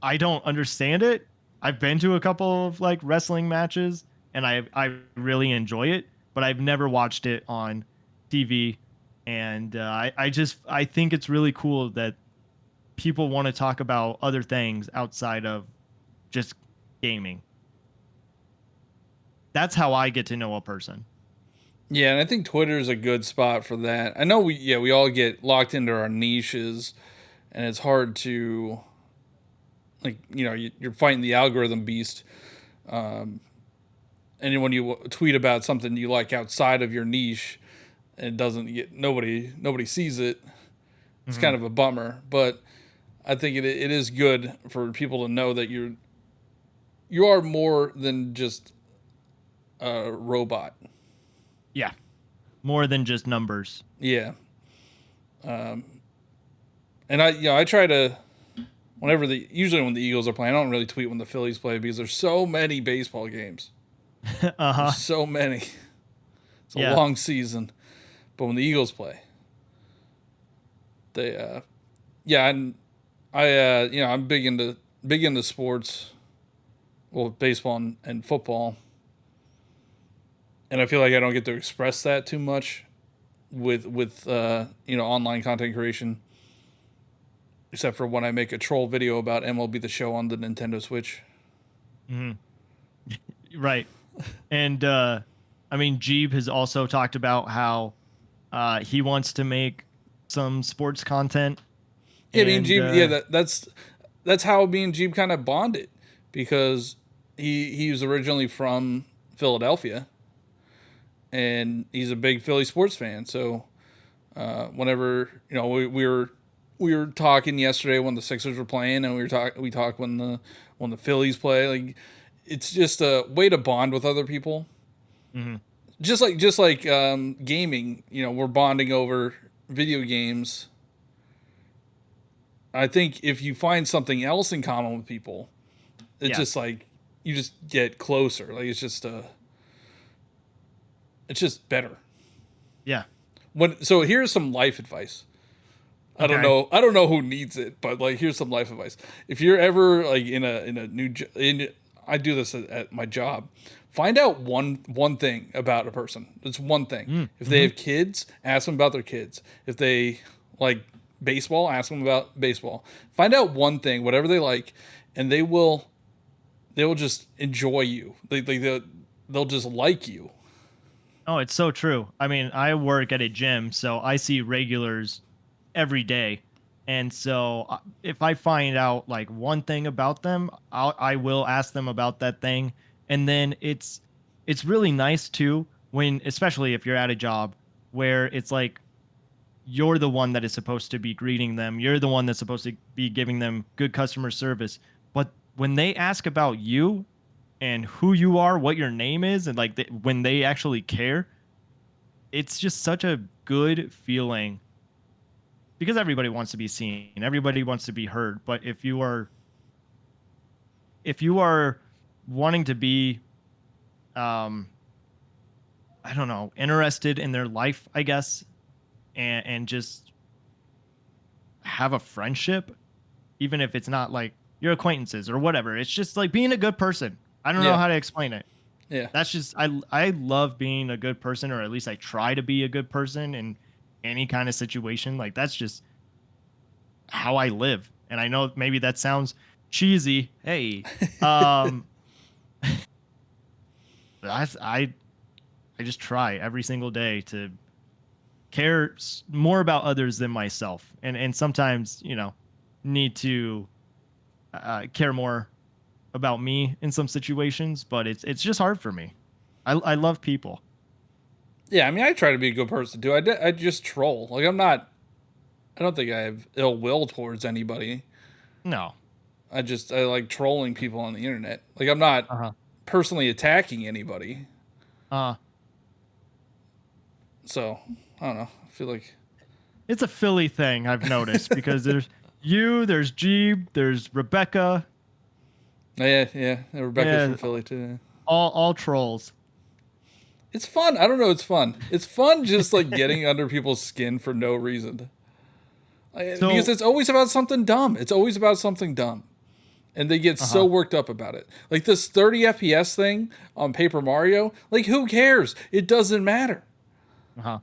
S2: I don't understand it. I've been to a couple of like wrestling matches, and I really enjoy it, but I've never watched it on TV. And I think it's really cool that people want to talk about other things outside of just gaming. That's how I get to know a person.
S3: Yeah, and I think Twitter is a good spot for that. I know we all get locked into our niches, and it's hard to, like, you're fighting the algorithm beast. And when you tweet about something you like outside of your niche, and it doesn't get nobody sees it, it's kind of a bummer. But I think it is good for people to know that you are more than just a robot.
S2: Yeah, more than just numbers.
S3: Yeah. And I try to, usually when the Eagles are playing, I don't really tweet when the Phillies play because there's so many baseball games. There's so many. It's a long season. But when the Eagles play, they and I'm big into sports, well, baseball and football. And I feel like I don't get to express that too much with online content creation, except for when I make a troll video about MLB The Show on the Nintendo Switch.
S2: Right. And I mean, Jeeb has also talked about how he wants to make some sports content.
S3: Yeah, me and Jeeb, that's how me and Jeeb kind of bonded, because he was originally from Philadelphia, and he's a big Philly sports fan. So whenever we were talking yesterday when the Sixers were playing, and we talked when the Phillies play. Like, it's just a way to bond with other people. Mm-hmm. Just like gaming, we're bonding over video games. I think if you find something else in common with people, it's just like you just get closer. Like it's just better.
S2: Yeah.
S3: So here's some life advice. I don't know who needs it, but like here's some life advice. If you're ever like in a new I do this at my job. Find out one thing about a person. It's one thing. If they have kids, ask them about their kids. If they like baseball, ask them about baseball. Find out one thing, whatever they like, and they will just enjoy you. They'll just like you.
S2: Oh, it's so true. I mean, I work at a gym, so I see regulars every day. And so if I find out like one thing about them, I will ask them about that thing. And then it's really nice too when, especially if you're at a job where it's like you're the one that is supposed to be greeting them. You're the one that's supposed to be giving them good customer service. But when they ask about you and who you are, what your name is, and like when they actually care, it's just such a good feeling because everybody wants to be seen, everybody wants to be heard. But if you are wanting to be, um, I don't know, interested in their life, I guess, and just have a friendship, even if it's not like your acquaintances or whatever. It's just like being a good person. I don't know
S3: Yeah.
S2: how to explain it.
S3: Yeah.
S2: That's just I love being a good person, or at least I try to be a good person in any kind of situation. Like that's just how I live. And I know maybe that sounds cheesy. Hey, um, but I just try every single day to care more about others than myself, and sometimes need to care more about me in some situations, but it's just hard for me. I love people.
S3: Yeah, I mean, I try to be a good person too. I just troll. Like, I don't think I have ill will towards anybody.
S2: No.
S3: I like trolling people on the internet. Like, I'm not
S2: Uh-huh.
S3: personally attacking anybody.
S2: Uh
S3: So, I don't know. I feel like,
S2: it's a Philly thing I've noticed because there's Jeeb, there's Rebecca,
S3: yeah. Rebecca's
S2: yeah,
S3: from Philly too.
S2: all trolls.
S3: It's fun. I don't know. It's fun. It's fun just like getting under people's skin for no reason. Because
S2: So,
S3: it's always about something dumb. It's always about something dumb. And they get so
S2: uh-huh.
S3: worked up about it. Like this 30 FPS thing on Paper Mario. Like, who cares? It doesn't matter.
S2: Uh-huh.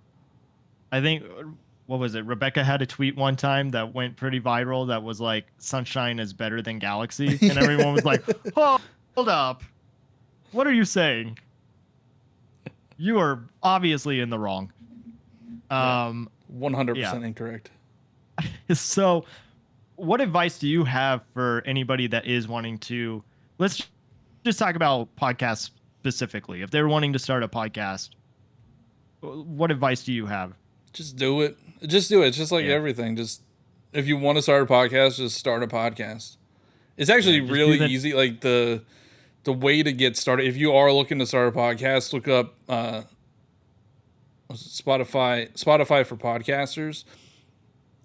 S2: I think what was it? Rebecca had a tweet one time that went pretty viral that was like sunshine is better than galaxy, and everyone was like, hold up. What are you saying? You are obviously in the wrong.
S3: Yeah.
S2: Um
S3: 100%
S2: yeah.
S3: incorrect.
S2: So what advice do you have for anybody that is wanting to, let's just talk about podcasts specifically. If they're wanting to start a podcast, what advice do you have?
S3: Just do it. Just do it. It's just like
S2: Yeah.
S3: everything. Just if you want to start a podcast, just start a podcast. It's actually
S2: Yeah, just do
S3: really
S2: that.
S3: easy. Like the way to get started. If you are looking to start a podcast, look up Spotify for podcasters.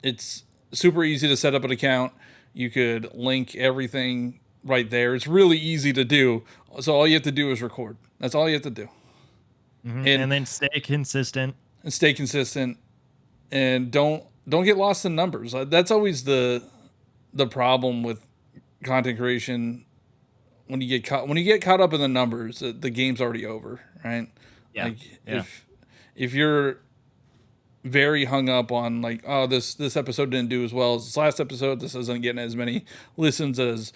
S3: It's super easy to set up an account. You could link everything right there. It's really easy to do. So all you have to do is record. That's all you have to do. And
S2: And then stay consistent.
S3: stay consistent and don't get lost in numbers. That's always the problem with content creation. When you get caught up in the numbers, the game's already over, right?
S2: Yeah.
S3: Like
S2: Yeah.
S3: if you're very hung up on like, oh, this episode didn't do as well as this last episode, this isn't getting as many listens as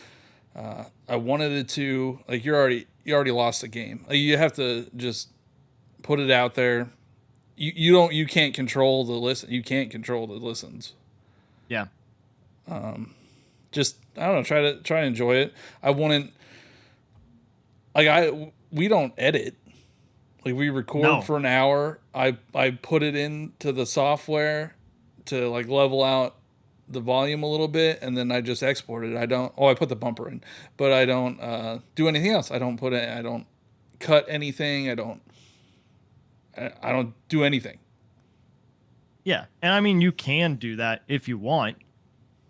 S3: I wanted it to, like you already lost the game. Like, you have to just put it out there. You can't control the listen. You can't control the listens.
S2: Yeah.
S3: Just, I don't know. Try to enjoy it. I wouldn't we don't edit. Like, we record
S2: No.
S3: for an hour. I put it into the software to like level out the volume a little bit, and then I just export it. I put the bumper in, but I don't do anything else. I don't cut anything. I don't do anything.
S2: Yeah. And I mean, you can do that if you want,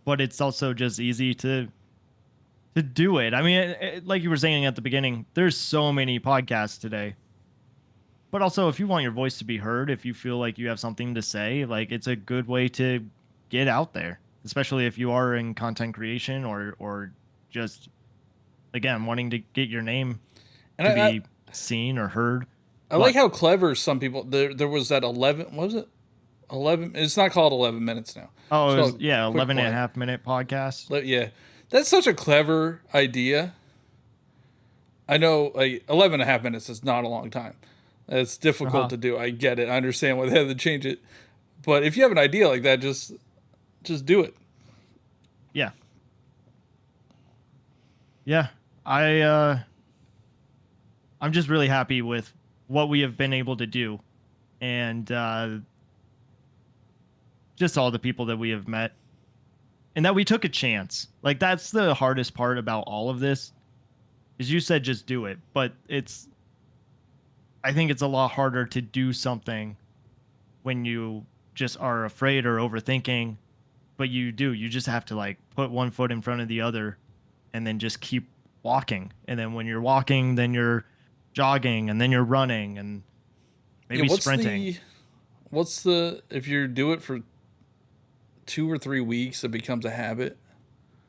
S2: but it's also just easy to do it. I mean, like you were saying at the beginning, there's so many podcasts today. But also, if you want your voice to be heard, if you feel like you have something to say, like it's a good way to get out there, especially if you are in content creation or just again wanting to get your name
S3: And
S2: to
S3: I
S2: be seen or heard.
S3: I like how clever some people. There was that 11. What was it? 11. It's not called 11 minutes now.
S2: Oh,
S3: It's
S2: it was,
S3: called
S2: yeah,
S3: Quick
S2: 11 and a
S3: Play.
S2: half minute podcast.
S3: Yeah, that's such a clever idea. I know, like 11 and a half minutes is not a long time. It's difficult to do. I get it. I understand why they had to change it. But if you have an idea like that, just do it.
S2: Yeah. Yeah. I'm just really happy with what we have been able to do, and just all the people that we have met, and that we took a chance. Like, that's the hardest part about all of this, is you said just do it, but I think it's a lot harder to do something when you just are afraid or overthinking, but you just have to like put one foot in front of the other and then just keep walking. And then when you're walking, then you're jogging, and then you're running, and maybe sprinting.
S3: If you do it for 2 or 3 weeks, it becomes a habit?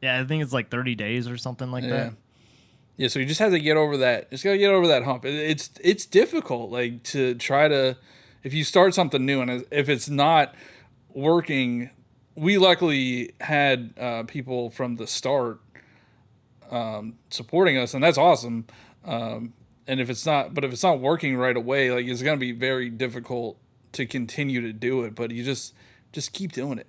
S2: Yeah, I think it's like 30 days or something like that.
S3: Yeah, so you just have to get over that. Just gotta get over that hump. It's difficult, like, to try to, if you start something new and if it's not working. We luckily had people from the start supporting us, and that's awesome. And if it's not working right away, like, it's gonna be very difficult to continue to do it. But you just keep doing it.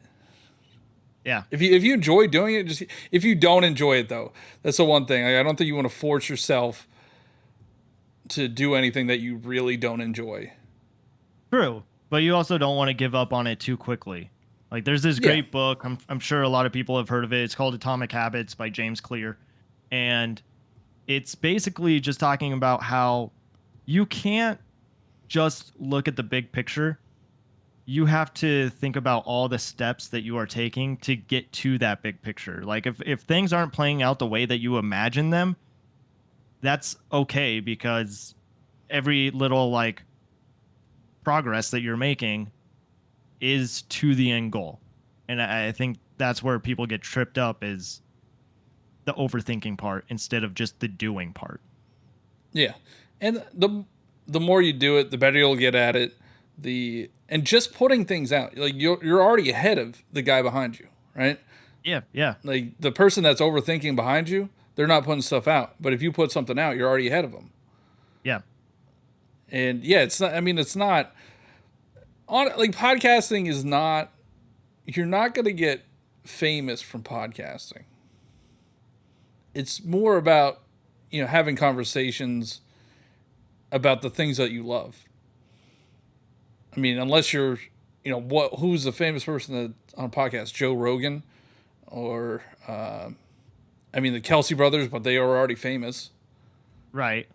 S2: Yeah.
S3: If you enjoy doing it, if you don't enjoy it though, that's the one thing. Like, I don't think you want to force yourself to do anything that you really don't enjoy.
S2: True, but you also don't want to give up on it too quickly. Like, there's this great book. I'm sure a lot of people have heard of it. It's called Atomic Habits by James Clear, and it's basically just talking about how you can't just look at the big picture. You have to think about all the steps that you are taking to get to that big picture. Like, if things aren't playing out the way that you imagine them, that's okay, because every little like progress that you're making is to the end goal. And I think that's where people get tripped up, is the overthinking part instead of just the doing part.
S3: Yeah. And the more you do it, the better you'll get at it. And just putting things out, like, you're already ahead of the guy behind you, right?
S2: Yeah.
S3: Like, the person that's overthinking behind you, they're not putting stuff out. But if you put something out, you're already ahead of them.
S2: Yeah.
S3: And yeah, it's not. I mean, it's not. Like, podcasting is not. You're not going to get famous from podcasting. It's more about, having conversations about the things that you love. I mean, unless you're, who's the famous person on a podcast? Joe Rogan, or, the Kelsey brothers, but they are already famous.
S2: Right.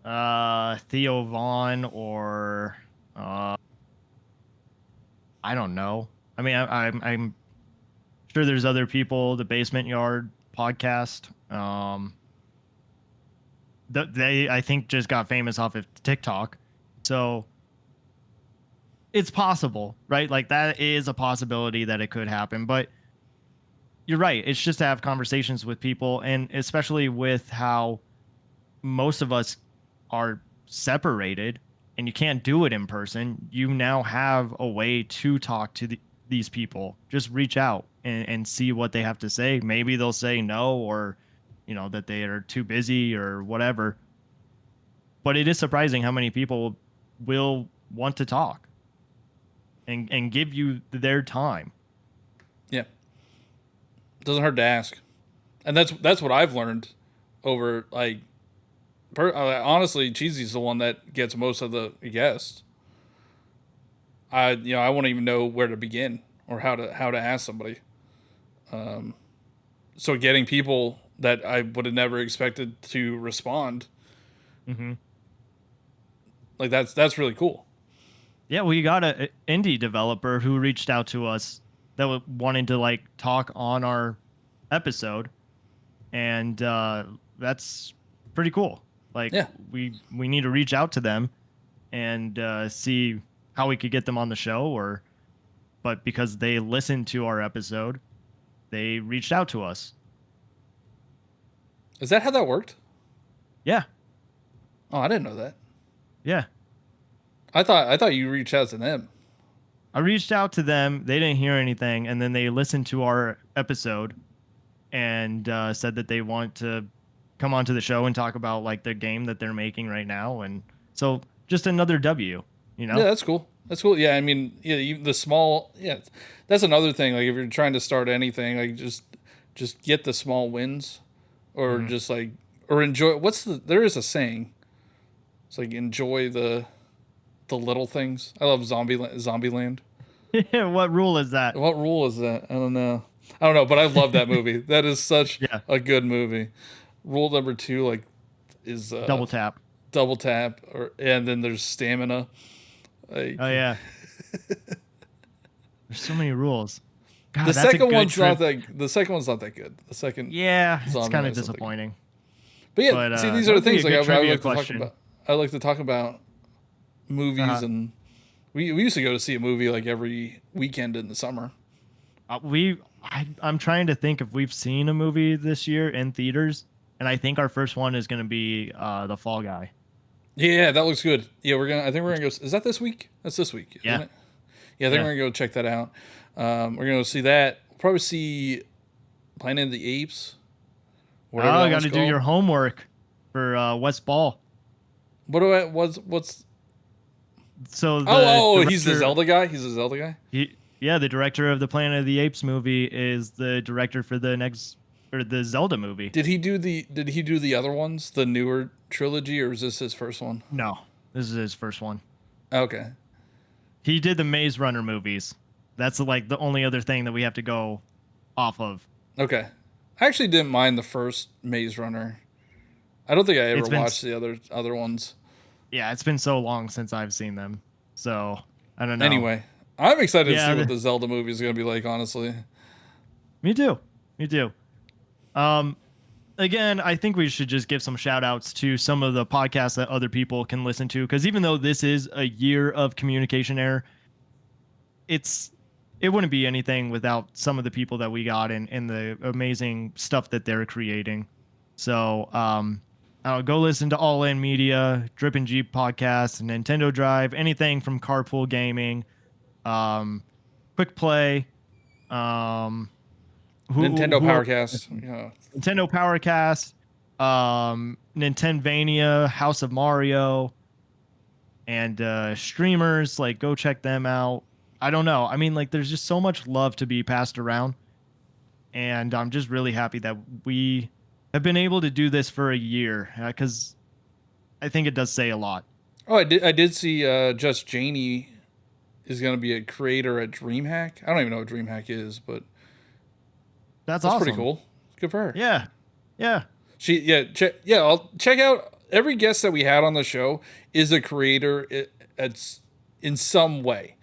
S2: Theo Vaughn, or, I don't know. I mean, I'm sure there's other people. The Basement Yard podcast. They, I think, just got famous off of TikTok. So it's possible, right? Like, that is a possibility that it could happen. But you're right. It's just to have conversations with people, and especially with how most of us are separated and you can't do it in person. You now have a way to talk to these people. Just reach out and see what they have to say. Maybe they'll say no, or that they are too busy or whatever. But it is surprising how many people will want to talk and give you their time.
S3: Yeah. It doesn't hurt to ask. And that's what I've learned over, like, honestly, Cheesy's the one that gets most of the guests. I won't even know where to begin or how to ask somebody. So getting people that I would have never expected to respond, like, that's really cool.
S2: Yeah, we got an indie developer who reached out to us that wanted to, like, talk on our episode, and that's pretty cool. Like,
S3: yeah.
S2: we need to reach out to them and see how we could get them on the show, but because they listened to our episode, they reached out to us.
S3: Is that how that worked?
S2: Yeah.
S3: Oh, I didn't know that.
S2: Yeah.
S3: I thought you reached out to them.
S2: I reached out to them. They didn't hear anything, and then they listened to our episode and said that they want to come onto the show and talk about, like, the game that they're making right now. And so just another W.
S3: Yeah, that's cool. That's cool. Yeah, I mean, yeah, the small. Yeah, that's another thing. Like if you're trying to start anything, like just get the small wins, or just like or enjoy. There is a saying. It's like enjoy the little things. I love Zombieland.
S2: What rule is that?
S3: What rule is that? I don't know. I don't know, but I love that movie. That is such
S2: Yeah.
S3: a good movie. Rule number 2, like, is
S2: Double tap.
S3: double tap, and then there's stamina. Like,
S2: Oh yeah. There's so many rules. God,
S3: the
S2: that's a
S3: second
S2: good
S3: one's
S2: trip.
S3: not that. The second one's not that good. The second,
S2: Yeah, it's
S3: Zombieland's
S2: kind
S3: not
S2: of
S3: that good.
S2: disappointing.
S3: But yeah,
S2: But,
S3: see, these
S2: that
S3: are the
S2: would be a
S3: things like
S2: good
S3: I
S2: trivia
S3: like to talk
S2: question.
S3: about. I like to talk about movies, and we used to go to see a movie like every weekend in the summer.
S2: I'm trying to think if we've seen a movie this year in theaters, and I think our first one is going to be The Fall Guy.
S3: Yeah, that looks good. Yeah, I think we're gonna go. Is that this week? That's this week. Isn't
S2: Yeah.
S3: it? Yeah, I think
S2: Yeah.
S3: we're gonna go check that out. We're gonna go see that. We'll probably see Planet of the Apes. Whatever
S2: Oh,
S3: that
S2: I got
S3: one's
S2: to do
S3: called.
S2: your homework for West Ball.
S3: What's?
S2: So
S3: He's the
S2: director-
S3: Zelda guy. He's the Zelda guy.
S2: Yeah, the director of the Planet of the Apes movie is the director for the Zelda movie.
S3: Did he do the other ones, the newer trilogy, or is this his first one?
S2: No, this is his first one.
S3: Okay.
S2: He did the Maze Runner movies. That's like the only other thing that we have to go off of.
S3: Okay. I actually didn't mind the first Maze Runner. I don't think I ever
S2: It's been
S3: watched the other ones.
S2: Yeah, it's been so long since I've seen them. So, I don't know.
S3: Anyway, I'm excited to
S2: Yeah,
S3: see what the Zelda movie is going to be like, honestly.
S2: Me too. Again, I think we should just give some shout outs to some of the podcasts that other people can listen to, because even though this is a year of communication error, it wouldn't be anything without some of the people that we got and the amazing stuff that they're creating. So go listen to All In Media, Drip and Jeep podcast, Nintendo Drive, anything from Carpool Gaming, Quick Play,
S3: Nintendo Powercast. Yeah.
S2: Nintendo Powercast, Nintenvania, House of Mario, and streamers. Like, go check them out. I don't know. I mean, like, there's just so much love to be passed around, and I'm just really happy that we have been able to do this for a year, because I think it does say a lot.
S3: Oh, I did see Just Janie is going to be a creator at DreamHack. I don't even know what DreamHack is, but
S2: That's
S3: that's
S2: awesome.
S3: pretty cool. Good for her.
S2: Yeah.
S3: I'll check out every guest that we had on the show is a creator in some way.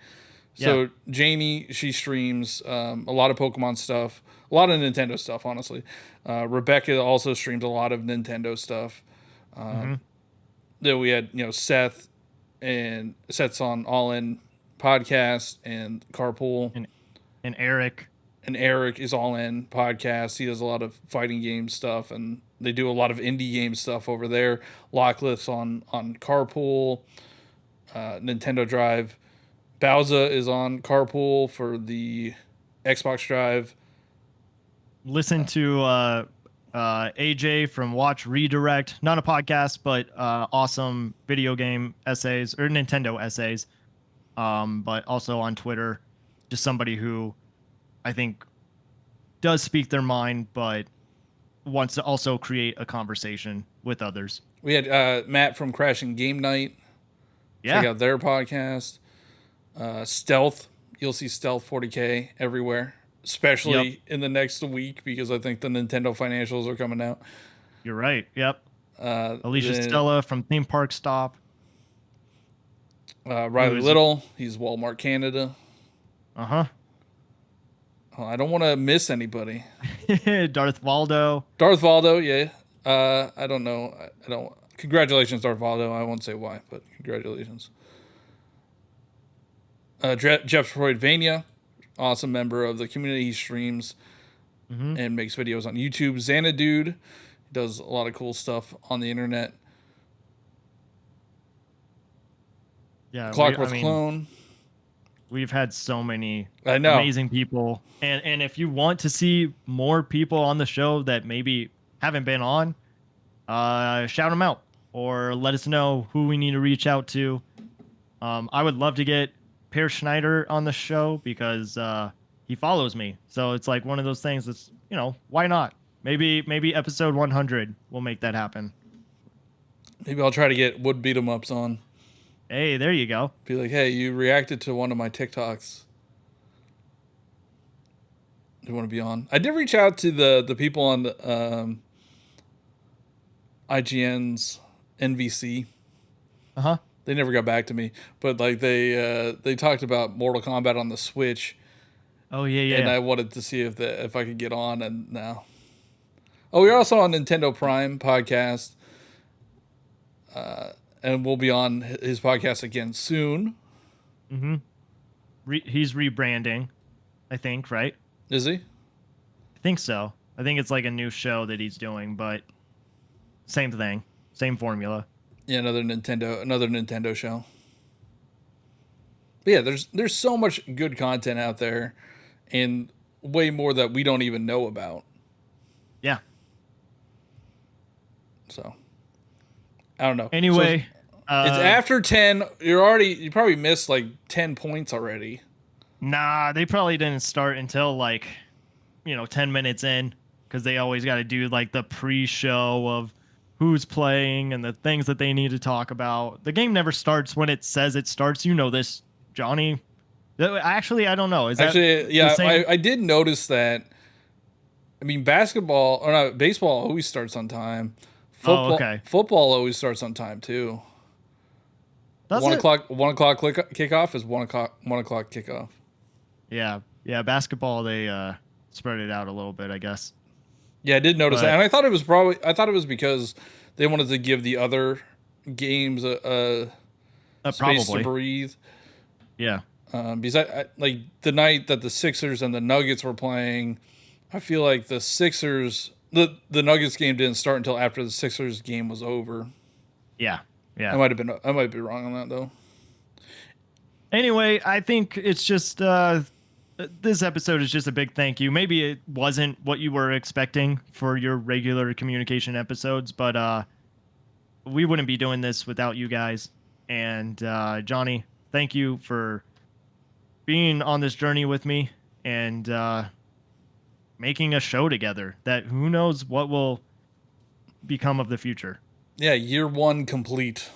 S3: So Janie, she streams a lot of Pokemon stuff, a lot of Nintendo stuff, honestly. Rebecca also streams a lot of Nintendo stuff. Then we had, Seth, and Seth's on All In Podcast and Carpool.
S2: And Eric.
S3: And Eric is All In Podcast. He does a lot of fighting game stuff, and they do a lot of indie game stuff over there. Locklith's on Carpool, Nintendo Drive. Bowza is on Carpool for the Xbox Drive.
S2: Listen to AJ from Watch Redirect, not a podcast, but awesome video game essays or Nintendo essays, but also on Twitter. Just somebody who I think does speak their mind, but wants to also create a conversation with others.
S3: We had Matt from Crashing Game Night.
S2: Yeah.
S3: Check out their podcast. Stealth. You'll see Stealth 40K everywhere, especially in the next week, because I think the Nintendo financials are coming out.
S2: You're right. Yep. Alicia Stella from Theme Park Stop.
S3: Riley Little. He's Walmart Canada.
S2: Uh-huh.
S3: Oh, I don't want to miss anybody.
S2: Darth Valdo.
S3: Darth Valdo, yeah. I don't know. I don't. Congratulations, Darth Valdo. I won't say why, but congratulations. Jeff Freudvania, awesome member of the community. He streams and makes videos on YouTube. Xanadude does a lot of cool stuff on the internet.
S2: Yeah.
S3: Clockwork Clone.
S2: We've had so many
S3: amazing
S2: people. And if you want to see more people on the show that maybe haven't been on, shout them out. or let us know who we need to reach out to. I would love to get Per Schneider on the show because he follows me. So it's like one of those things that's, why not? Maybe episode 100 will make that happen.
S3: Maybe I'll try to get Wood Beat 'em Ups on.
S2: Hey, there you go.
S3: Be like, hey, you reacted to one of my TikToks. Do you want to be on? I did reach out to the people on the IGN's NVC.
S2: Uh-huh.
S3: They never got back to me, but like they talked about Mortal Kombat on the Switch.
S2: Oh yeah.
S3: And I wanted to see if I could get on, and no. Oh, we're also on Nintendo Prime podcast, and we'll be on his podcast again soon.
S2: Mm-hmm. He's rebranding, I think, right?
S3: Is he?
S2: I think so. I think it's like a new show that he's doing, but same thing, same formula.
S3: Yeah, another Nintendo show. But yeah, there's so much good content out there, and way more that we don't even know about.
S2: Yeah.
S3: So, I don't know.
S2: Anyway,
S3: so it's after 10. You probably missed like 10 points already.
S2: Nah, they probably didn't start until 10 minutes in, because they always got to do like the pre-show of who's playing and the things that they need to talk about. The game never starts when it says it starts. You know this, Johnny. Actually, I don't know.
S3: I did notice that. I mean, baseball always starts on time. Football always starts on time too.
S2: Does
S3: 1
S2: it?
S3: o'clock. 1 o'clock kickoff is 1 o'clock. 1 o'clock kickoff.
S2: Yeah. Basketball, they spread it out a little bit, I guess.
S3: Yeah, I did notice that, and I thought it was because they wanted to give the other games a space to breathe.
S2: Yeah.
S3: Because I like the night that the Sixers and the Nuggets were playing, I feel like the Sixers, the Nuggets game didn't start until after the Sixers game was over.
S2: Yeah.
S3: I might be wrong on that though.
S2: Anyway, I think it's just this episode is just a big thank you. Maybe it wasn't what you were expecting for your regular communication episodes, but we wouldn't be doing this without you guys. And Johnny, thank you for being on this journey with me and making a show together that who knows what will become of the future.
S3: Yeah, year 1 complete.